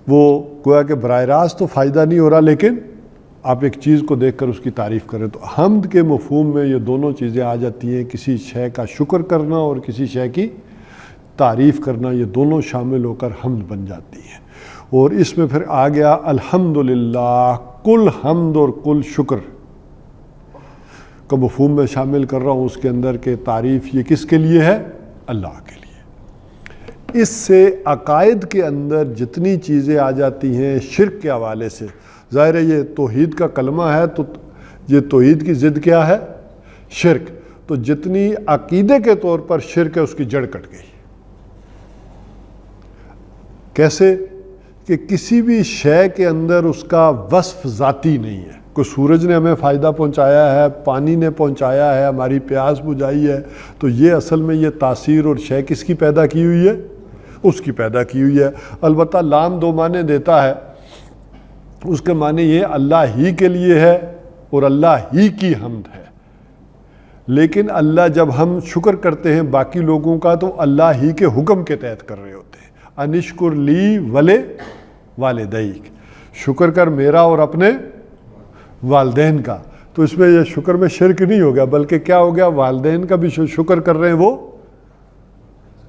Speaker 2: وہ گویا کہ براہ راست تو فائدہ نہیں ہو رہا، لیکن آپ ایک چیز کو دیکھ کر اس کی تعریف کریں۔ تو حمد کے مفہوم میں یہ دونوں چیزیں آ جاتی ہیں، کسی شے کا شکر کرنا اور کسی شے کی تعریف کرنا، یہ دونوں شامل ہو کر حمد بن جاتی ہیں۔ اور اس میں پھر آ گیا الحمدللہ، کل حمد اور کل شکر کا مفہوم میں شامل کر رہا ہوں اس کے اندر کہ تعریف یہ کس کے لیے ہے، اللہ کے لیے۔ اس سے عقائد کے اندر جتنی چیزیں آ جاتی ہیں شرک کے حوالے سے، ظاہر ہے یہ توحید کا کلمہ ہے تو یہ توحید کی ضد کیا ہے، شرک، تو جتنی عقیدے کے طور پر شرک ہے اس کی جڑ کٹ گئی۔ کیسے کہ کسی بھی شے کے اندر اس کا وصف ذاتی نہیں ہے، کوئی سورج نے ہمیں فائدہ پہنچایا ہے، پانی نے پہنچایا ہے، ہماری پیاس بجھائی ہے، تو یہ اصل میں یہ تاثیر اور شے کس کی پیدا کی ہوئی ہے، اس کی پیدا کی ہوئی ہے۔ البتہ لام 2 معنی دیتا ہے، اس کے معنی یہ اللہ ہی کے لیے ہے اور اللہ ہی کی حمد ہے، لیکن اللہ جب ہم شکر کرتے ہیں باقی لوگوں کا تو اللہ ہی کے حکم کے تحت کر رہے ہوتے ہیں۔ انشکر لی ولے والدیک، شکر کر میرا اور اپنے والدین کا، تو اس میں یہ شکر میں شرک نہیں ہو گیا، بلکہ کیا ہو گیا، والدین کا بھی شکر کر رہے ہیں، وہ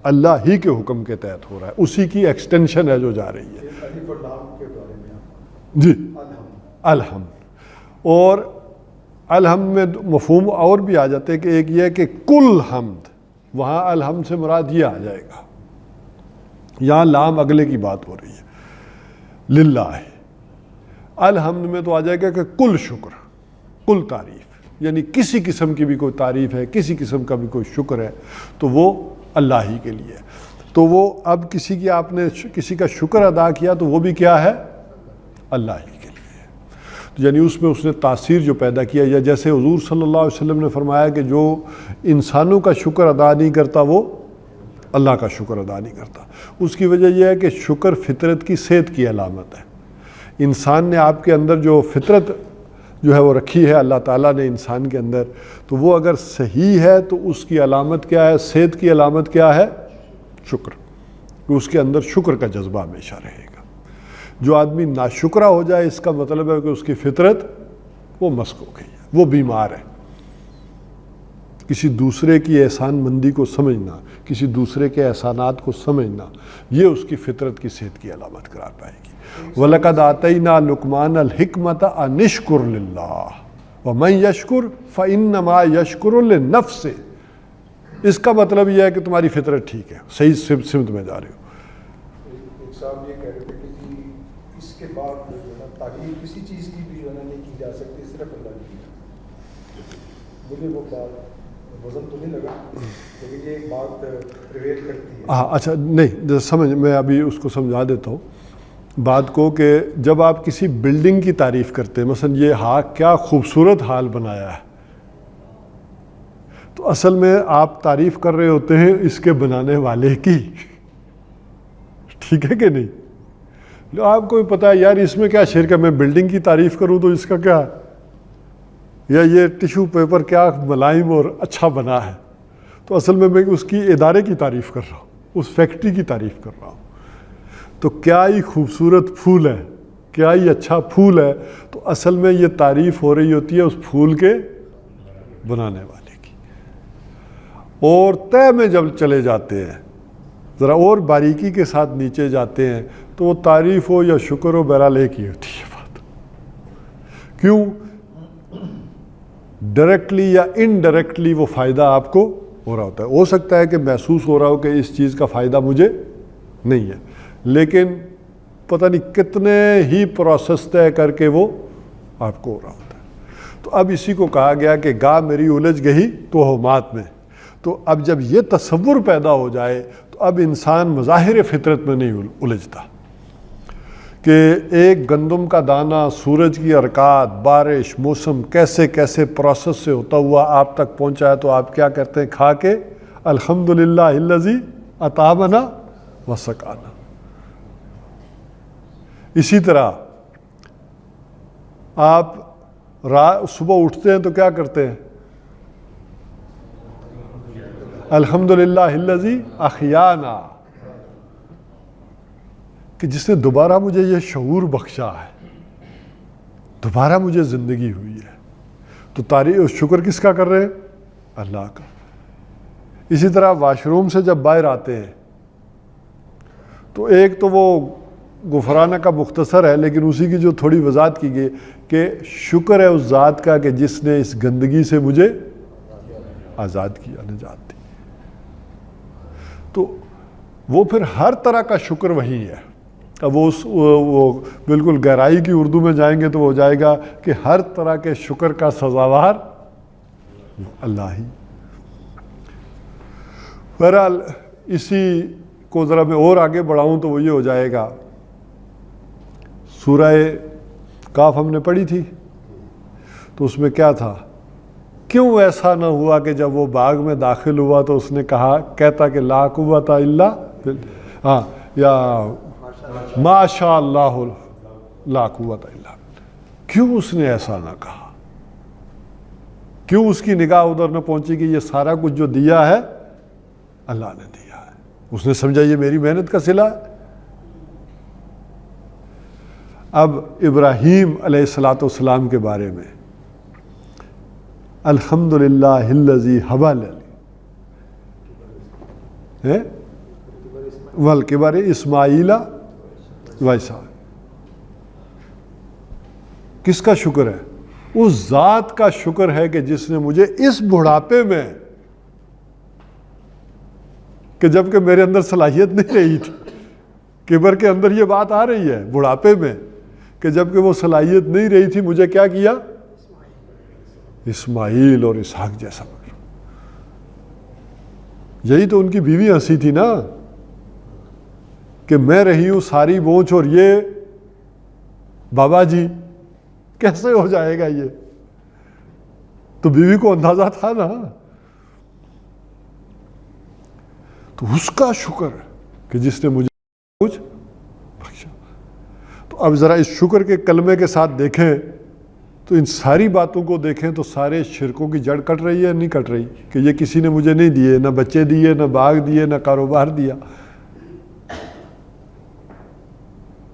Speaker 2: اللہ ہی کے حکم کے تحت ہو رہا ہے، اسی کی ایکسٹینشن ہے جو جا رہی ہے۔
Speaker 1: الف اور لام کے بارے میں
Speaker 2: جی
Speaker 1: الحمد،
Speaker 2: الحمد، اور الحمد میں مفہوم اور بھی آ جاتے ہیں کہ ایک یہ ہے کہ کل حمد، وہاں الحمد سے مراد یہ آ جائے گا، یہاں لام اگلے کی بات ہو رہی ہے، للہ، الحمد میں تو آ جائے گا کہ کل شکر، کل تعریف، یعنی کسی قسم کی بھی کوئی تعریف ہے، کسی قسم کا بھی کوئی شکر ہے تو وہ اللہ ہی کے لیے ہے۔ تو وہ اب کسی کی آپ نے کسی کا شکر ادا کیا تو وہ بھی کیا ہے، اللہ ہی کے لیے ہے، تو یعنی اس میں اس نے تاثیر جو پیدا کیا، یا جیسے حضور صلی اللہ علیہ وسلم نے فرمایا کہ جو انسانوں کا شکر ادا نہیں کرتا وہ اللہ کا شکر ادا نہیں کرتا۔ اس کی وجہ یہ ہے کہ شکر فطرت کی صحت کی علامت ہے۔ انسان نے آپ کے اندر جو فطرت جو ہے وہ رکھی ہے اللہ تعالیٰ نے انسان کے اندر، تو وہ اگر صحیح ہے تو اس کی علامت کیا ہے؟ صحت کی علامت کیا ہے؟ شکر، کہ اس کے اندر شکر کا جذبہ ہمیشہ رہے گا۔ جو آدمی ناشکرہ ہو جائے اس کا مطلب ہے کہ اس کی فطرت وہ مسخ ہو گئی ہے، وہ بیمار ہے۔ کسی دوسرے کی احسان مندی کو سمجھنا، کسی دوسرے کے احسانات کو سمجھنا، یہ اس کی فطرت کی صحت کی علامت قرار پائے گی۔ وَلَقَدْ آتَيْنَا لُقْمَانَ الْحِكْمَةَ أَنِ اشْكُرْ لِلَّهِ وَمَنْ يَشْكُرْ فَإِنَّمَا يَشْكُرُ لِنَفْسِهِ۔ اس کا مطلب یہ ہے کہ تمہاری فطرت ٹھیک ہے، صحیح سمت میں جا رہے ہو۔
Speaker 6: ایک صاحب یہ کہہ رہے تھے کہ جی اس کے بعد جو ہے نا تعریف کسی چیز کی بھی جو ہے نا نہیں کی جا سکتی، صرف اللہ کی ہے۔ مجھے وہ بات وزن تو نہیں لگا، لیکن یہ ایک بات پریویل کرتی ہے۔
Speaker 2: ہاں اچھا، نہیں سمجھ، میں ابھی اس کو سمجھا دیتا ہوں بات کو، کہ جب آپ کسی بلڈنگ کی تعریف کرتے ہیں، مثلا یہ ہاں کیا خوبصورت حال بنایا ہے، تو اصل میں آپ تعریف کر رہے ہوتے ہیں اس کے بنانے والے کی، ٹھیک ہے کہ نہیں؟ آپ کو بھی پتا ہے یار اس میں کیا شرک ہے، میں بلڈنگ کی تعریف کروں تو اس کا کیا ہے، یا یہ ٹیشو پیپر کیا ملائم اور اچھا بنا ہے، تو اصل میں اس کی ادارے کی تعریف کر رہا ہوں، اس فیکٹری کی تعریف کر رہا ہوں۔ تو کیا ہی خوبصورت پھول ہے، کیا ہی اچھا پھول ہے، تو اصل میں یہ تعریف ہو رہی ہوتی ہے اس پھول کے بنانے والے کی۔ اور طے میں جب چلے جاتے ہیں، ذرا اور باریکی کے ساتھ نیچے جاتے ہیں، تو وہ تعریف ہو یا شکر ہو، بہرحال ایک ہی ہوتی ہے بات۔ کیوں؟ ڈائریکٹلی یا انڈائریکٹلی وہ فائدہ آپ کو ہو رہا ہوتا ہے۔ ہو سکتا ہے کہ محسوس ہو رہا ہو کہ اس چیز کا فائدہ مجھے نہیں ہے، لیکن پتہ نہیں کتنے ہی پروسیس طے کر کے وہ آپ کو ہو رہا ہوتا ہے۔ تو اب اسی کو کہا گیا کہ گاہ میری الجھ گئی توہمات میں۔ تو اب جب یہ تصور پیدا ہو جائے تو اب انسان مظاہر فطرت میں نہیں الجھتا کہ ایک گندم کا دانہ، سورج کی حرکات، بارش، موسم کیسے کیسے پروسیس سے ہوتا ہوا آپ تک پہنچا ہے، تو آپ کیا کہتے ہیں؟ کھا کے الحمدللہ الذی اطعمنا وسقانا۔ اسی طرح آپ صبح اٹھتے ہیں تو کیا کرتے ہیں؟ الحمدللہ الذی احیانا، کہ جس نے دوبارہ مجھے یہ شعور بخشا ہے، دوبارہ مجھے زندگی ہوئی ہے۔ تو تعریف شکر کس کا کر رہے ہیں؟ اللہ کا۔ اسی طرح واش روم سے جب باہر آتے ہیں تو ایک تو وہ غفرانہ کا مختصر ہے، لیکن اسی کی جو تھوڑی وضاحت کی گئی کہ شکر ہے اس ذات کا کہ جس نے اس گندگی سے مجھے آزاد کیا، نجات دی۔ تو وہ پھر ہر طرح کا شکر وہی ہے۔ اب وہ بالکل گہرائی کی اردو میں جائیں گے تو وہ ہو جائے گا کہ ہر طرح کے شکر کا سزاوار اللہ ہی۔ بہرحال اسی کو ذرا میں اور آگے بڑھاؤں تو وہ یہ ہو جائے گا، سورہ کاف ہم نے پڑھی تھی، تو اس میں کیا تھا؟ کیوں ایسا نہ ہوا کہ جب وہ باغ میں داخل ہوا تو اس نے کہتا کہ لا قوت الا ہاں یا ما شاء اللہ لا قوت الا، کیوں اس نے ایسا نہ کہا؟ کیوں اس کی نگاہ ادھر نہ پہنچی کہ یہ سارا کچھ جو دیا ہے اللہ نے دیا ہے؟ اس نے سمجھا یہ میری محنت کا صلہ ہے۔ اب ابراہیم علیہ الصلاۃ والسلام کے بارے میں الحمدللہ الذی ہبا لی والکبر اسماعیل واسحاق، کس کا شکر ہے؟ اس ذات کا شکر ہے کہ جس نے مجھے اس بڑھاپے میں، کہ جب کہ میرے اندر صلاحیت نہیں رہی تھی، کبر کے اندر یہ بات آ رہی ہے بڑھاپے میں، کہ جب کہ وہ صلاحیت نہیں رہی تھی مجھے کیا کیا؟ اسماعیل اور اسحاق جیسا بکر۔ یہی تو ان کی بیوی ہنسی تھی نا، کہ میں رہی ہوں ساری بونچ اور یہ بابا جی کیسے ہو جائے گا یہ؟ تو بیوی کو اندازہ تھا نا۔ تو اس کا شکر کہ جس نے مجھے کچھ بخشا۔ تو اب ذرا اس شکر کے کلمے کے ساتھ دیکھیں تو ان ساری باتوں کو دیکھیں تو سارے شرکوں کی جڑ کٹ رہی ہے نہیں کٹ رہی؟ کہ یہ کسی نے مجھے نہیں دیے، نہ بچے دیے، نہ باغ دیے، نہ کاروبار دیا.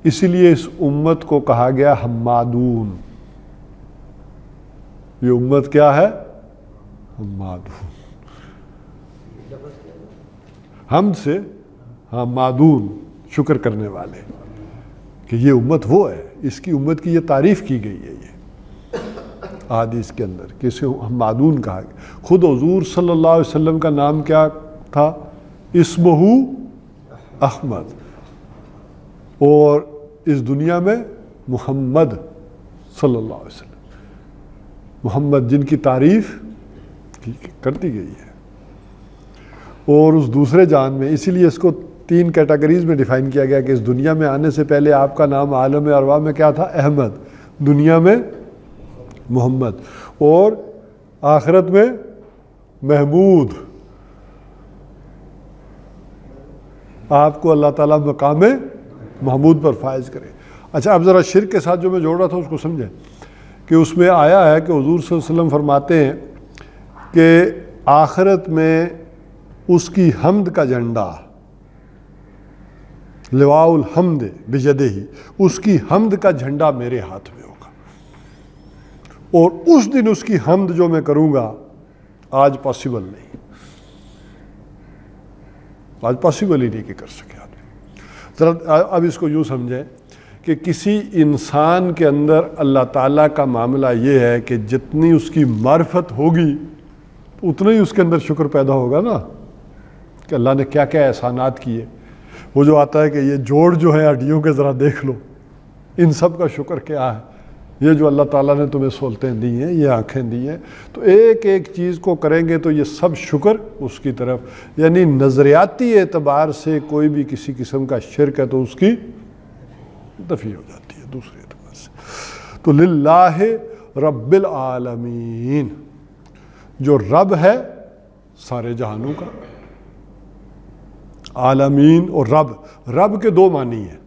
Speaker 2: اسی لیے اس امت کو کہا گیا حمادون. یہ امت کیا ہے؟ حمادون. حمد سے حمادون، شکر کرنے والے. کہ یہ امت وہ ہے، اس کی امت کی یہ تعریف کی گئی ہے. یہ حدیث کے اندر کہ اسے حمادون کہا گیا. خود حضور صلی اللہ علیہ وسلم کا نام کیا تھا؟ اسمہ احمد. اور اس دنیا میں محمد صلی اللہ علیہ وسلم، محمد جن کی تعریف کرتی گئی ہے. اور اس دوسرے جان میں اسی لیے اس کو 3 کیٹیگریز میں ڈیفائن کیا گیا کہ اس دنیا میں آنے سے پہلے آپ کا نام عالم ارواح میں کیا تھا؟ احمد. دنیا میں محمد، اور آخرت میں محمود. آپ کو اللہ تعالیٰ مقام محمود پر فائز کرے. اچھا اب ذرا شرک کے ساتھ جو میں جوڑ رہا تھا اس کو سمجھیں کہ اس میں آیا ہے کہ حضور صلی اللہ علیہ وسلم فرماتے ہیں کہ آخرت میں اس کی حمد کا جھنڈا، لواء الحمد بجدہ، اس کی حمد کا جھنڈا میرے ہاتھ میں ہوگا. اور اس دن اس کی حمد جو میں کروں گا آج پاسبل نہیں، آج پاسبل ہی نہیں کہ کر سکے آدمی. ذرا اب اس کو یوں سمجھیں کہ کسی انسان کے اندر اللہ تعالیٰ کا معاملہ یہ ہے کہ جتنی اس کی معرفت ہوگی اتنا ہی اس کے اندر شکر پیدا ہوگا نا، کہ اللہ نے کیا کیا احسانات کیے. وہ جو آتا ہے کہ یہ جوڑ جو ہے ہڈیوں کے ذرا دیکھ لو، ان سب کا شکر کیا ہے. یہ جو اللہ تعالیٰ نے تمہیں سہولتیں دی ہیں، یہ آنکھیں دی ہیں، تو ایک ایک چیز کو کریں گے تو یہ سب شکر اس کی طرف. یعنی نظریاتی اعتبار سے کوئی بھی کسی قسم کا شرک ہے تو اس کی دفع ہو جاتی ہے دوسرے اعتبار سے. تو للہ رب العالمین، جو رب ہے سارے جہانوں کا. عالمین اور رب کے 2 معنی ہیں.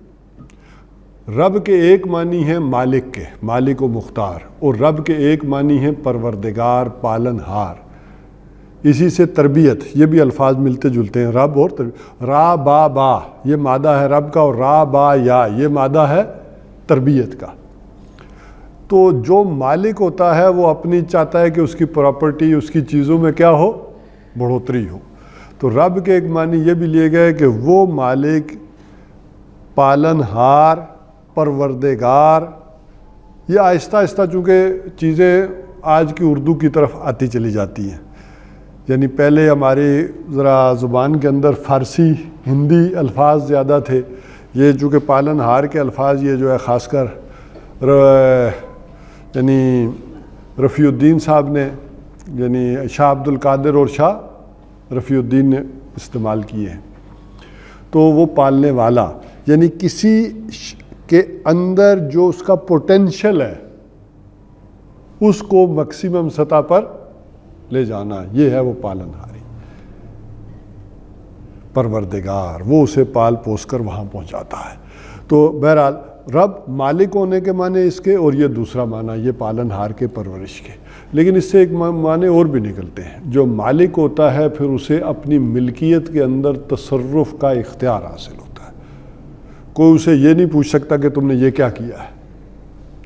Speaker 2: رب کے ایک معنی ہے مالک کے، مالک و مختار، اور رب کے ایک معنی ہے پروردگار، پالن ہار. اسی سے تربیت، یہ بھی الفاظ ملتے جلتے ہیں، رب اور تربیت. را با با یہ مادہ ہے رب کا، اور را با یا یہ مادہ ہے تربیت کا. تو جو مالک ہوتا ہے وہ اپنی چاہتا ہے کہ اس کی پراپرٹی، اس کی چیزوں میں کیا ہو؟ بڑھوتری ہو. تو رب کے ایک معنی یہ بھی لیے گئے کہ وہ مالک، پالن ہار، پروردگار. یہ آہستہ آہستہ چونکہ چیزیں آج کی اردو کی طرف آتی چلی جاتی ہیں. یعنی پہلے ہماری ذرا زبان کے اندر فارسی ہندی الفاظ زیادہ تھے. یہ چونکہ پالن ہار کے الفاظ یہ جو ہے خاص کر یعنی رفیع الدین صاحب نے، یعنی شاہ عبد القادر اور شاہ رفیع الدین نے استعمال کیے ہیں. تو وہ پالنے والا، یعنی کسی کے اندر جو اس کا پوٹینشل ہے اس کو میکسیمم سطح پر لے جانا، یہ ہے وہ پالن ہاری. پروردگار، وہ اسے پال پوس کر وہاں پہنچاتا ہے. تو بہرحال رب مالک ہونے کے معنی اس کے، اور یہ دوسرا معنی یہ پالن ہار کے، پرورش کے. لیکن اس سے ایک معنی اور بھی نکلتے ہیں. جو مالک ہوتا ہے پھر اسے اپنی ملکیت کے اندر تصرف کا اختیار حاصل ہوتا ہے. کوئی اسے یہ نہیں پوچھ سکتا کہ تم نے یہ کیا کیا ہے،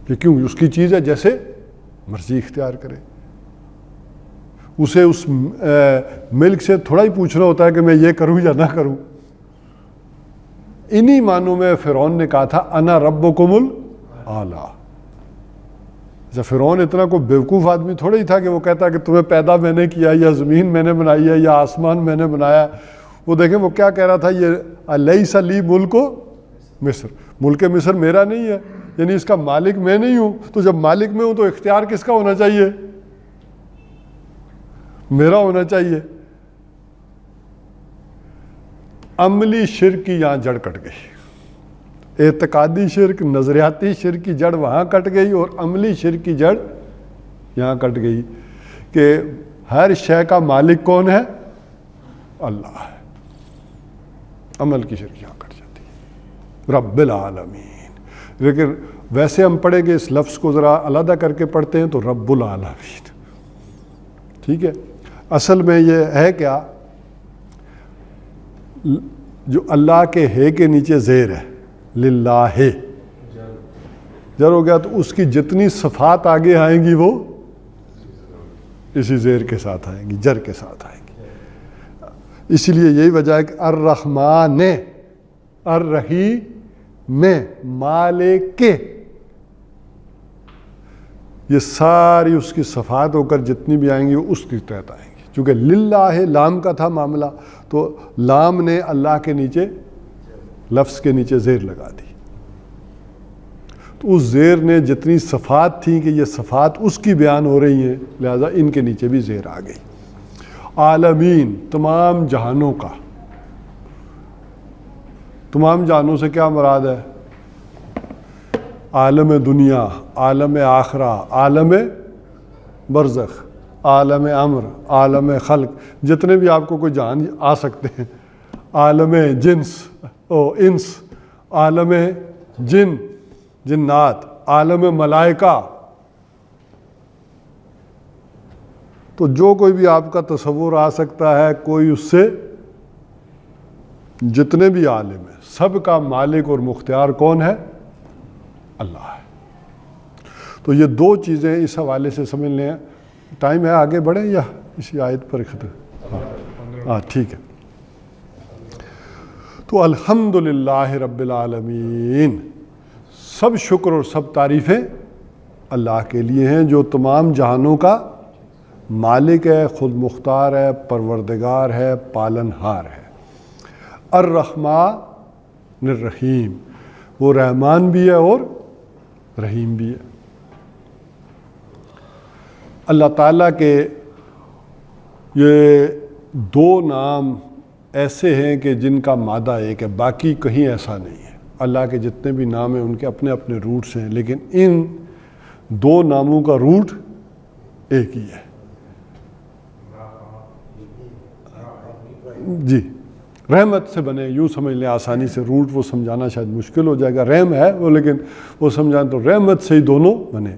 Speaker 2: کہ کیوں، اس کی چیز ہے، جیسے مرضی اختیار کرے. اسے اس ملک سے تھوڑا ہی پوچھنا ہوتا ہے کہ میں یہ کروں یا نہ کروں. انہی معنوں میں فرعون نے کہا تھا انا ربکم الاعلیٰ. جب فرعون اتنا کوئی بیوقوف آدمی تھوڑا ہی تھا کہ وہ کہتا کہ تمہیں پیدا میں نے کیا، یا زمین میں نے بنائی ہے، یا آسمان میں نے بنایا. وہ دیکھیں وہ کیا کہہ رہا تھا، یہ لیس لی ملک مصر، ملک مصر میرا نہیں ہے، یعنی اس کا مالک میں نہیں ہوں. تو جب مالک میں ہوں تو اختیار کس کا ہونا چاہیے؟ میرا ہونا چاہیے. عملی شرک کی یہاں جڑ کٹ گئی. اعتقادی شرک، نظریاتی شرک کی جڑ وہاں کٹ گئی، اور عملی شرک کی جڑ یہاں کٹ گئی کہ ہر شے کا مالک کون ہے؟ اللہ ہے. عمل کی شرک یہاں کٹ جاتی ہے. رب العالمین. لیکن ویسے ہم پڑھیں گے اس لفظ کو ذرا علیحدہ کر کے پڑھتے ہیں تو رب العالمین، ٹھیک ہے. اصل میں یہ ہے کیا، جو اللہ کے ہے کے نیچے زیر ہے، للہ جر ہو گیا، تو اس کی جتنی صفات آگے آئیں گی وہ اسی زیر کے ساتھ آئیں گی، جر کے ساتھ آئیں گی. اسی لیے یہی وجہ ہے کہ الرحمن، الرحیم، مالک، یہ ساری اس کی صفات ہو کر جتنی بھی آئیں گی وہ اس کے تحت آئیں گی. چونکہ للہ لام کا تھا معاملہ، تو لام نے اللہ کے نیچے، لفظ کے نیچے زیر لگا دی. تو اس زیر نے جتنی صفات تھیں کہ یہ صفات اس کی بیان ہو رہی ہیں، لہذا ان کے نیچے بھی زیر آ گئی. عالمین، تمام جہانوں کا. تمام جہانوں سے کیا مراد ہے؟ عالم دنیا، عالم آخرہ، عالم برزخ، عالم امر، عالم خلق، جتنے بھی آپ کو کوئی جہان آ سکتے ہیں. عالم جنس او انس، عالم جن، جنات، عالم ملائکہ. تو جو کوئی بھی آپ کا تصور آ سکتا ہے، کوئی اس سے، جتنے بھی عالم ہیں سب کا مالک اور مختار کون ہے؟ اللہ ہے. تو یہ دو چیزیں اس حوالے سے سمجھ لیں. ٹائم ہے آگے بڑھیں یا اسی آیت پر ختم؟ ہاں ٹھیک ہے. تو الحمدللہ رب العالمین، سب شکر اور سب تعریفیں اللہ کے لیے ہیں جو تمام جہانوں کا مالک ہے، خود مختار ہے، پروردگار ہے، پالن ہار ہے. الرحمن الرحیم، وہ رحمان بھی ہے اور رحیم بھی ہے. اللہ تعالیٰ کے یہ دو نام ایسے ہیں کہ جن کا مادہ ایک ہے، باقی کہیں ایسا نہیں ہے. اللہ کے جتنے بھی نام ہیں ان کے اپنے اپنے روٹس ہیں، لیکن ان دو ناموں کا روٹ ایک ہی ہے. جی، رحمت سے بنے، یوں سمجھ لیں آسانی سے. روٹ وہ سمجھانا شاید مشکل ہو جائے گا، رحم ہے وہ، لیکن وہ سمجھائیں تو رحمت سے ہی دونوں بنے.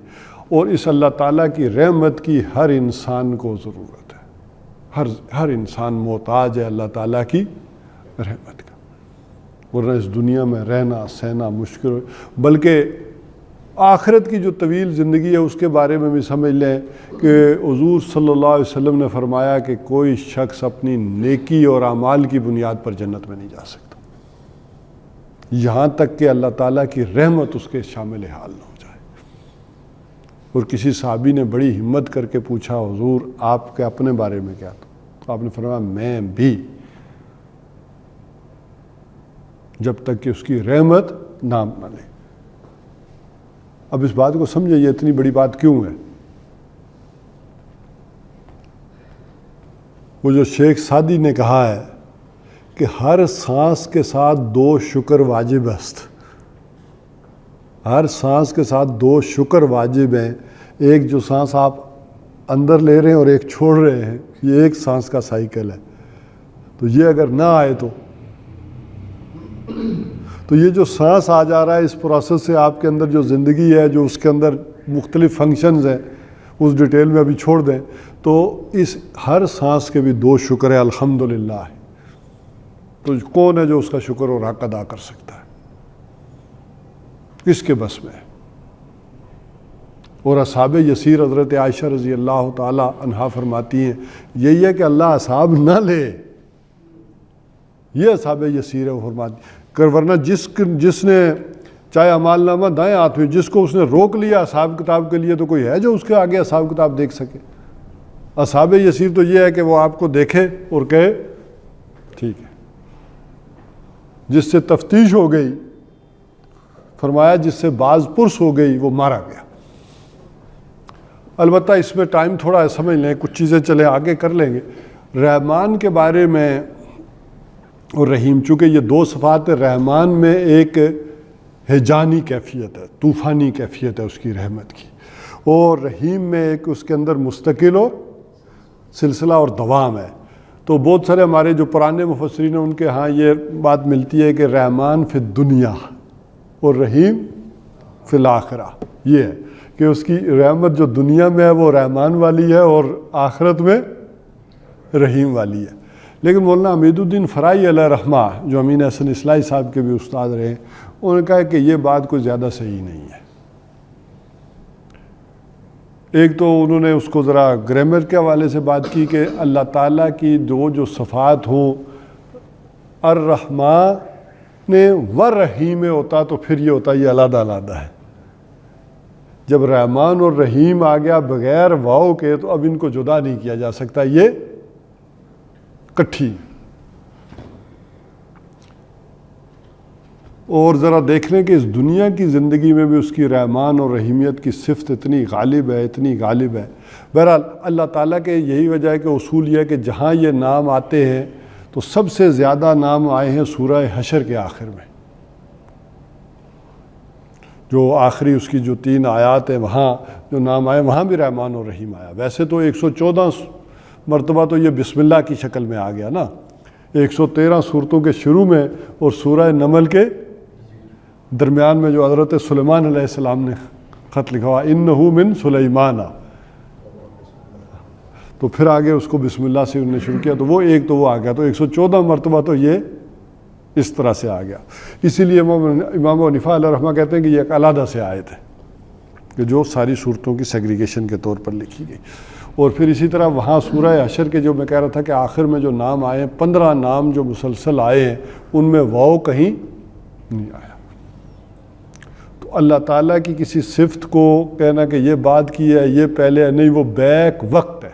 Speaker 2: اور اس اللہ تعالیٰ کی رحمت کی ہر انسان کو ضرورت ہے. ہر انسان محتاج ہے اللہ تعالیٰ کی رحمت کا، ورنہ اس دنیا میں رہنا سہنا مشکل ہو. بلکہ آخرت کی جو طویل زندگی ہے اس کے بارے میں بھی سمجھ لیں کہ حضور صلی اللہ علیہ وسلم نے فرمایا کہ کوئی شخص اپنی نیکی اور اعمال کی بنیاد پر جنت میں نہیں جا سکتا یہاں تک کہ اللہ تعالیٰ کی رحمت اس کے شامل حال نہ ہو جائے. اور کسی صحابی نے بڑی ہمت کر کے پوچھا، حضور آپ کے اپنے بارے میں کیا؟ تو آپ نے فرمایا میں بھی، جب تک کہ اس کی رحمت نام نہ لے. اب اس بات کو سمجھے یہ اتنی بڑی بات کیوں ہے. وہ جو شیخ سعدی نے کہا ہے کہ ہر سانس کے ساتھ دو شکر واجب است. ہر سانس کے ساتھ دو شکر واجب ہیں. ایک جو سانس آپ اندر لے رہے ہیں اور ایک چھوڑ رہے ہیں، یہ ایک سانس کا سائیکل ہے. تو یہ اگر نہ آئے تو یہ جو سانس آ جا رہا ہے، اس پروسیس سے آپ کے اندر جو زندگی ہے، جو اس کے اندر مختلف فنکشنز ہیں، اس ڈیٹیل میں ابھی چھوڑ دیں. تو اس ہر سانس کے بھی دو شکر ہے الحمدللہ. تو کون ہے جو اس کا شکر اور حق ادا کر سکتا ہے؟ کس کے بس میں ہے؟ اور اصحاب یسیر حضرت عائشہ رضی اللہ تعالی عنہا فرماتی ہیں یہی ہے کہ اللہ اصحاب نہ لے، یہ اصحاب یسیر ہے. وہ فرماتی ورنہ جس نے چاہے اعمال نامہ دائیں ہاتھ میں، جس کو اس نے روک لیا حساب کتاب کے لیے، تو کوئی ہے جو اس کے آگے حساب کتاب دیکھ سکے؟ اصحاب یسیر تو یہ ہے کہ وہ آپ کو دیکھے اور کہے ٹھیک ہے. جس سے تفتیش ہو گئی، فرمایا جس سے باز پرس ہو گئی وہ مارا گیا. البتہ اس میں ٹائم تھوڑا ہے، سمجھ لیں کچھ چیزیں چلے آگے کر لیں گے. رحمان کے بارے میں اور رحیم، چونکہ یہ دو صفات ہیں. رحمان میں ایک ہیجانی کیفیت ہے، طوفانی کیفیت ہے اس کی رحمت کی، اور رحیم میں ایک اس کے اندر مستقل اور سلسلہ اور دوام ہے. تو بہت سارے ہمارے جو پرانے مفسرین ہیں ان کے ہاں یہ بات ملتی ہے کہ رحمان فی الدنیا اور رحیم فی الآخرہ، یہ ہے کہ اس کی رحمت جو دنیا میں ہے وہ رحمان والی ہے اور آخرت میں رحیم والی ہے۔ لیکن مولانا حمید الدین فرائی علیہ رحمہ جو امین حسن اصلاحی صاحب کے بھی استاد رہے، انہوں نے کہا کہ یہ بات کوئی زیادہ صحیح نہیں ہے۔ ایک تو انہوں نے اس کو ذرا گرامر کے حوالے سے بات کی کہ اللہ تعالیٰ کی جو صفات ہوں، الرحمن والرحیم ہوتا تو پھر یہ ہوتا یہ علیحدہ علیحدہ ہے۔ جب رحمان اور رحیم آ گیا بغیر واو کے تو اب ان کو جدا نہیں کیا جا سکتا، یہ کٹھی۔ اور ذرا دیکھ لیں کہ اس دنیا کی زندگی میں بھی اس کی رحمان اور رحیمیت کی صفت اتنی غالب ہے، اتنی غالب ہے۔ بہرحال اللہ تعالیٰ کے یہی وجہ ہے کہ اصول یہ ہے کہ جہاں یہ نام آتے ہیں تو سب سے زیادہ نام آئے ہیں سورہ حشر کے آخر میں، جو آخری اس کی جو 3 آیات ہیں وہاں جو نام آئے وہاں بھی رحمان اور رحیم آیا۔ ویسے تو 114 مرتبہ تو یہ بسم اللہ کی شکل میں آ گیا نا، 113 صورتوں کے شروع میں اور سورہ نمل کے درمیان میں جو حضرت سلیمان علیہ السلام نے خط لکھا ہوا انہو من سلیمان، تو پھر آگے اس کو بسم اللہ سے انہوں نے شروع کیا، تو وہ ایک تو وہ آ گیا، تو 114 مرتبہ تو یہ اس طرح سے آ گیا۔ اسی لیے امام حنیفہ علیہ رحمہ کہتے ہیں کہ یہ ایک علیحدہ سے آیت ہے کہ جو ساری صورتوں کی سیگریگیشن کے طور پر لکھی گئی۔ اور پھر اسی طرح وہاں سورہ حشر کے جو میں کہہ رہا تھا کہ آخر میں جو نام آئے ہیں 15 نام جو مسلسل آئے ہیں ان میں واو کہیں نہیں آیا۔ تو اللہ تعالیٰ کی کسی صفت کو کہنا کہ یہ بعد کی ہے، یہ پہلے ہے، نہیں، وہ بیک وقت ہے۔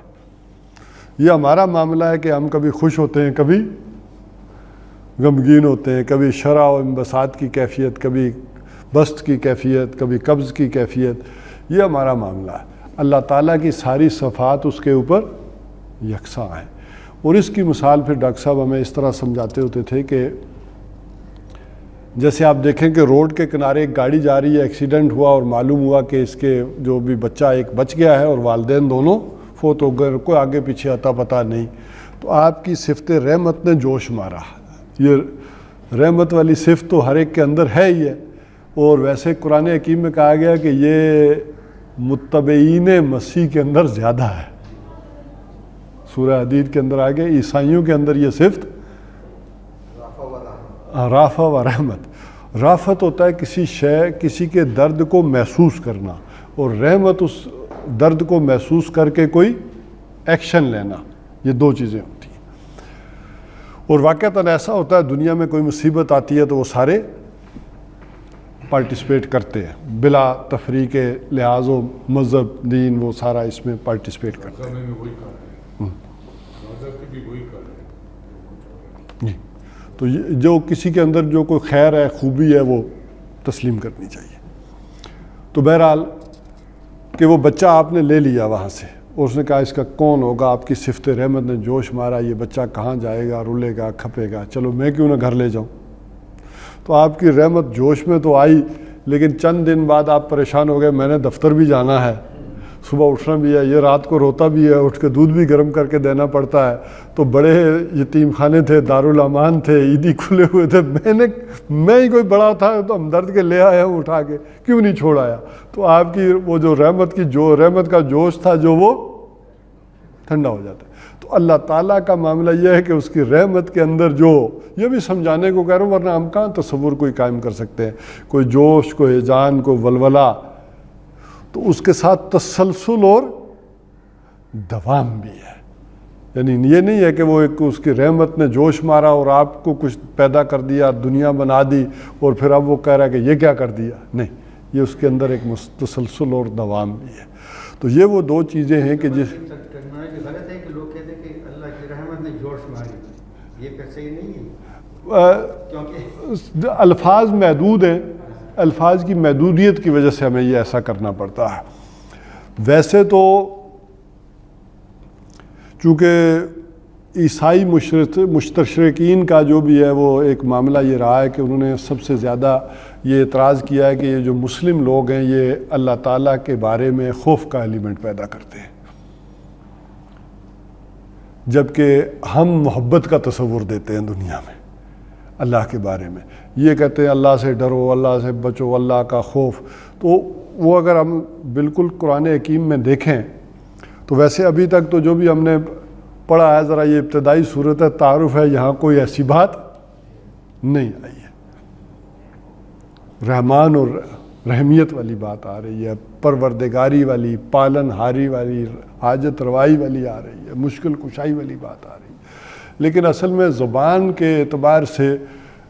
Speaker 2: یہ ہمارا معاملہ ہے کہ ہم کبھی خوش ہوتے ہیں، کبھی غمگین ہوتے ہیں، کبھی شرح و انبساط کی کیفیت، کبھی بسط کی کیفیت، کبھی قبض کی کیفیت، یہ ہمارا معاملہ ہے۔ اللہ تعالیٰ کی ساری صفات اس کے اوپر یکساں ہیں۔ اور اس کی مثال پھر ڈاکٹر صاحب ہمیں اس طرح سمجھاتے ہوتے تھے کہ جیسے آپ دیکھیں کہ روڈ کے کنارے ایک گاڑی جا رہی ہے، ایکسیڈنٹ ہوا اور معلوم ہوا کہ اس کے جو بھی بچہ ایک بچ گیا ہے اور والدین دونوں فوت ہو گئے، کوئی آگے پیچھے عطا پتہ نہیں، تو آپ کی صفت رحمت نے جوش مارا۔ یہ رحمت والی صفت تو ہر ایک کے اندر ہے ہی ہے، اور ویسے قرآن حکیم میں کہا گیا کہ یہ متبعین مسیح کے اندر زیادہ ہے۔ سورہ حدید کے اندر آگے عیسائیوں کے اندر یہ صفت رافع و رحمت۔ رافت ہوتا ہے کسی شے، کسی کے درد کو محسوس کرنا، اور رحمت اس درد کو محسوس کر کے کوئی ایکشن لینا، یہ 2 چیزیں ہوتی ہیں۔ اور واقعتاً ایسا ہوتا ہے دنیا میں کوئی مصیبت آتی ہے تو وہ سارے پارٹیسپیٹ کرتے ہیں بلا تفریق لحاظ و مذہب دین، وہ سارا اس میں پارٹیسپیٹ کرتے ہیں۔ جی، تو جو کسی کے اندر جو کوئی خیر ہے، خوبی ہے، وہ تسلیم کرنی چاہیے۔ تو بہرحال کہ وہ بچہ آپ نے لے لیا وہاں سے، اور اس نے کہا اس کا کون ہوگا، آپ کی صفت رحمت نے جوش مارا، یہ بچہ کہاں جائے گا، رولے گا، کھپے گا، چلو میں کیوں نہ گھر لے جاؤں۔ تو آپ کی رحمت جوش میں تو آئی، لیکن چند دن بعد آپ پریشان ہو گئے، میں نے دفتر بھی جانا ہے، صبح اٹھنا بھی ہے، یہ رات کو روتا بھی ہے، اٹھ کے دودھ بھی گرم کر کے دینا پڑتا ہے۔ تو بڑے یتیم خانے تھے، دارالامان تھے، عیدی کھلے ہوئے تھے، میں ہی کوئی بڑا تھا تو ہمدرد کے لے آیا ہوں اٹھا کے، کیوں نہیں چھوڑ آیا۔ تو آپ کی وہ جو رحمت کا جوش تھا جو وہ ٹھنڈا ہو جاتا ہے۔ تو اللہ تعالیٰ کا معاملہ یہ ہے کہ اس کی رحمت کے اندر جو، یہ بھی سمجھانے کو کہہ رہا ہوں ورنہ ہم کہاں تصور کوئی قائم کر سکتے ہیں، کوئی جوش، کوئی ہیجان، کوئی ولولہ، تو اس کے ساتھ تسلسل اور دوام بھی ہے۔ یعنی یہ نہیں ہے کہ وہ ایک اس کی رحمت نے جوش مارا اور آپ کو کچھ پیدا کر دیا، دنیا بنا دی، اور پھر اب وہ کہہ رہا ہے کہ یہ کیا کر دیا، نہیں، یہ اس کے اندر ایک تسلسل اور دوام بھی ہے۔ تو یہ وہ 2 چیزیں ہیں کہ جس
Speaker 5: ٹرمینالوجی غلط ہے کہ لوگ کہتے ہیں کہ اللہ کی رحمت نے جوش ماری، یہ پھر صحیح نہیں ہے، کیونکہ
Speaker 2: الفاظ محدود ہیں، الفاظ کی محدودیت کی وجہ سے ہمیں یہ ایسا کرنا پڑتا ہے۔ ویسے تو چونکہ عیسائی مستشرقین کا جو بھی ہے وہ ایک معاملہ یہ رہا ہے کہ انہوں نے سب سے زیادہ یہ اعتراض کیا ہے کہ یہ جو مسلم لوگ ہیں یہ اللہ تعالیٰ کے بارے میں خوف کا ایلیمنٹ پیدا کرتے ہیں، جبکہ ہم محبت کا تصور دیتے ہیں دنیا میں۔ اللہ کے بارے میں. یہ کہتے ہیں اللہ سے ڈرو، اللہ سے بچو، اللہ کا خوف. تو وہ اگر ہم بالکل قرآن حکیم میں دیکھیں تو ویسے ابھی تک تو جو بھی ہم نے پڑھا ہے، ذرا یہ ابتدائی صورت تعارف ہے، یہاں کوئی ایسی بات نہیں آئی ہے. رحمان اور رحمیت والی بات آ رہی ہے، پروردگاری والی، پالن ہاری والی، حاجت روائی والی آ رہی ہے، مشکل کشائی والی بات آ رہی ہے. لیکن اصل میں زبان کے اعتبار سے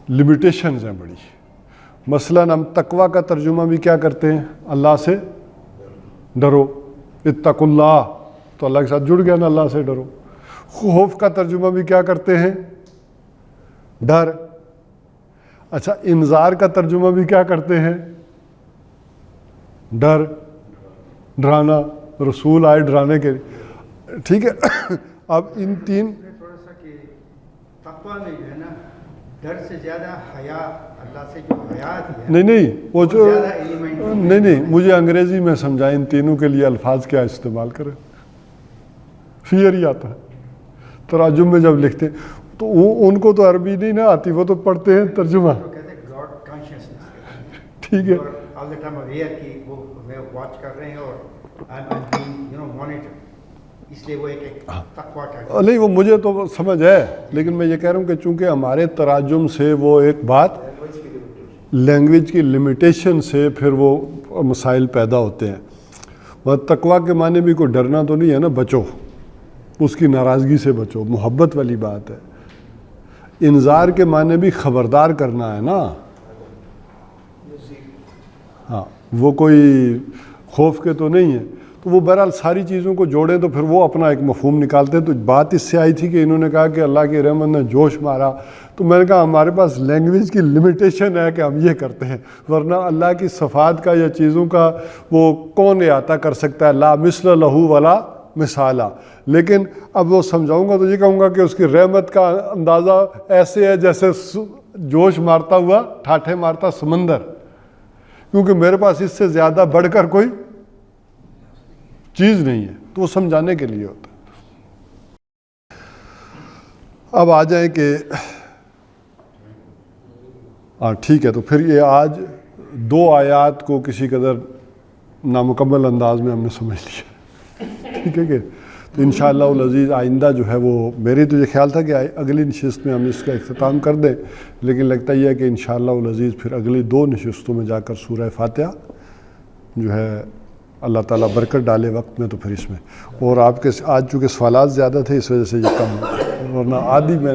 Speaker 2: لمیٹیشنز ہیں بڑی. مثلاً ہم تقویٰ کا ترجمہ بھی کیا کرتے ہیں؟ اللہ سے ڈرو، اتقوا اللہ، تو اللہ کے ساتھ جڑ گیا نا، اللہ سے ڈرو. خوف کا ترجمہ بھی کیا کرتے ہیں؟ ڈر. اچھا، انذار کا ترجمہ بھی کیا کرتے ہیں؟ ڈر، ڈرانا. رسول آئے ڈرانے کے لیے. ٹھیک ہے. اب ان تین
Speaker 5: تھوڑا سا کہ تقویٰ میں جو ہے نا ڈر سے زیادہ حیا، اللہ سے جو حیا ہے،
Speaker 2: نہیں وہ جو
Speaker 5: زیادہ ایلیمنٹ
Speaker 2: نہیں مجھے انگریزی میں سمجھائیں ان تینوں کے لیے الفاظ کیا استعمال کریں. فیئر ہی آتا ہے تراجم میں جب لکھتے ہیں تو ان کو تو عربی نہیں نہ آتی، وہ تو پڑھتے ہیں ترجمہ.
Speaker 5: کہتے ہیں گاڈ کانشیسنس.
Speaker 2: ٹھیک ہے.
Speaker 5: آل دا ٹائم اویئر کہ وہ ہمیں واچ کر رہے ہیں اور I being you know monitor, اس لیے وہ ایک تقویٰ کا.
Speaker 2: نہیں وہ مجھے تو سمجھ ہے، لیکن میں یہ کہہ رہا ہوں کہ چونکہ ہمارے تراجم سے وہ ایک بات لینگویج کی لمیٹیشن سے پھر وہ مسائل پیدا ہوتے ہیں. وہ تقویٰ کے معنی بھی کوئی ڈرنا تو نہیں ہے نا، بچو، اس کی ناراضگی سے بچو، محبت والی بات ہے. انذار کے معنی بھی خبردار کرنا ہے نا. ہاں، وہ کوئی خوف کے تو نہیں ہے. تو وہ بہرحال ساری چیزوں کو جوڑیں تو پھر وہ اپنا ایک مفہوم نکالتے ہیں. تو بات اس سے آئی تھی کہ انہوں نے کہا کہ اللہ کی رحمت نے جوش مارا، تو میں نے کہا ہمارے پاس لینگویج کی لمیٹیشن ہے کہ ہم یہ کرتے ہیں، ورنہ اللہ کی صفات کا یا چیزوں کا وہ کون احاطہ کر سکتا ہے؟ لا مثل لہو ولا مثالہ. لیکن اب وہ سمجھاؤں گا تو یہ کہوں گا کہ اس کی رحمت کا اندازہ ایسے ہے جیسے جوش مارتا ہوا ٹھاٹھے مارتا سمندر، کیونکہ میرے پاس اس سے زیادہ بڑھ کر کوئی چیز نہیں ہے. تو وہ سمجھانے کے لیے ہوتا ہے. اب آ جائیں کہ ٹھیک ہے، تو پھر یہ آج 2 آیات کو کسی قدر نامکمل انداز میں ہم نے سمجھ لیا. ٹھیک ہے کہ تو انشاءاللہ العزیز آئندہ جو ہے وہ میری تو یہ خیال تھا کہ اگلی نشست میں ہم اس کا اختتام کر دیں، لیکن لگتا یہ ہے کہ انشاءاللہ العزیز پھر اگلی 2 نشستوں میں جا کر سورہ فاتحہ جو ہے اللہ تعالیٰ برکت ڈالے وقت میں، تو پھر اس میں. اور آپ کے آج چونکہ سوالات زیادہ تھے اس وجہ سے یہ کم، ورنہ عادی میں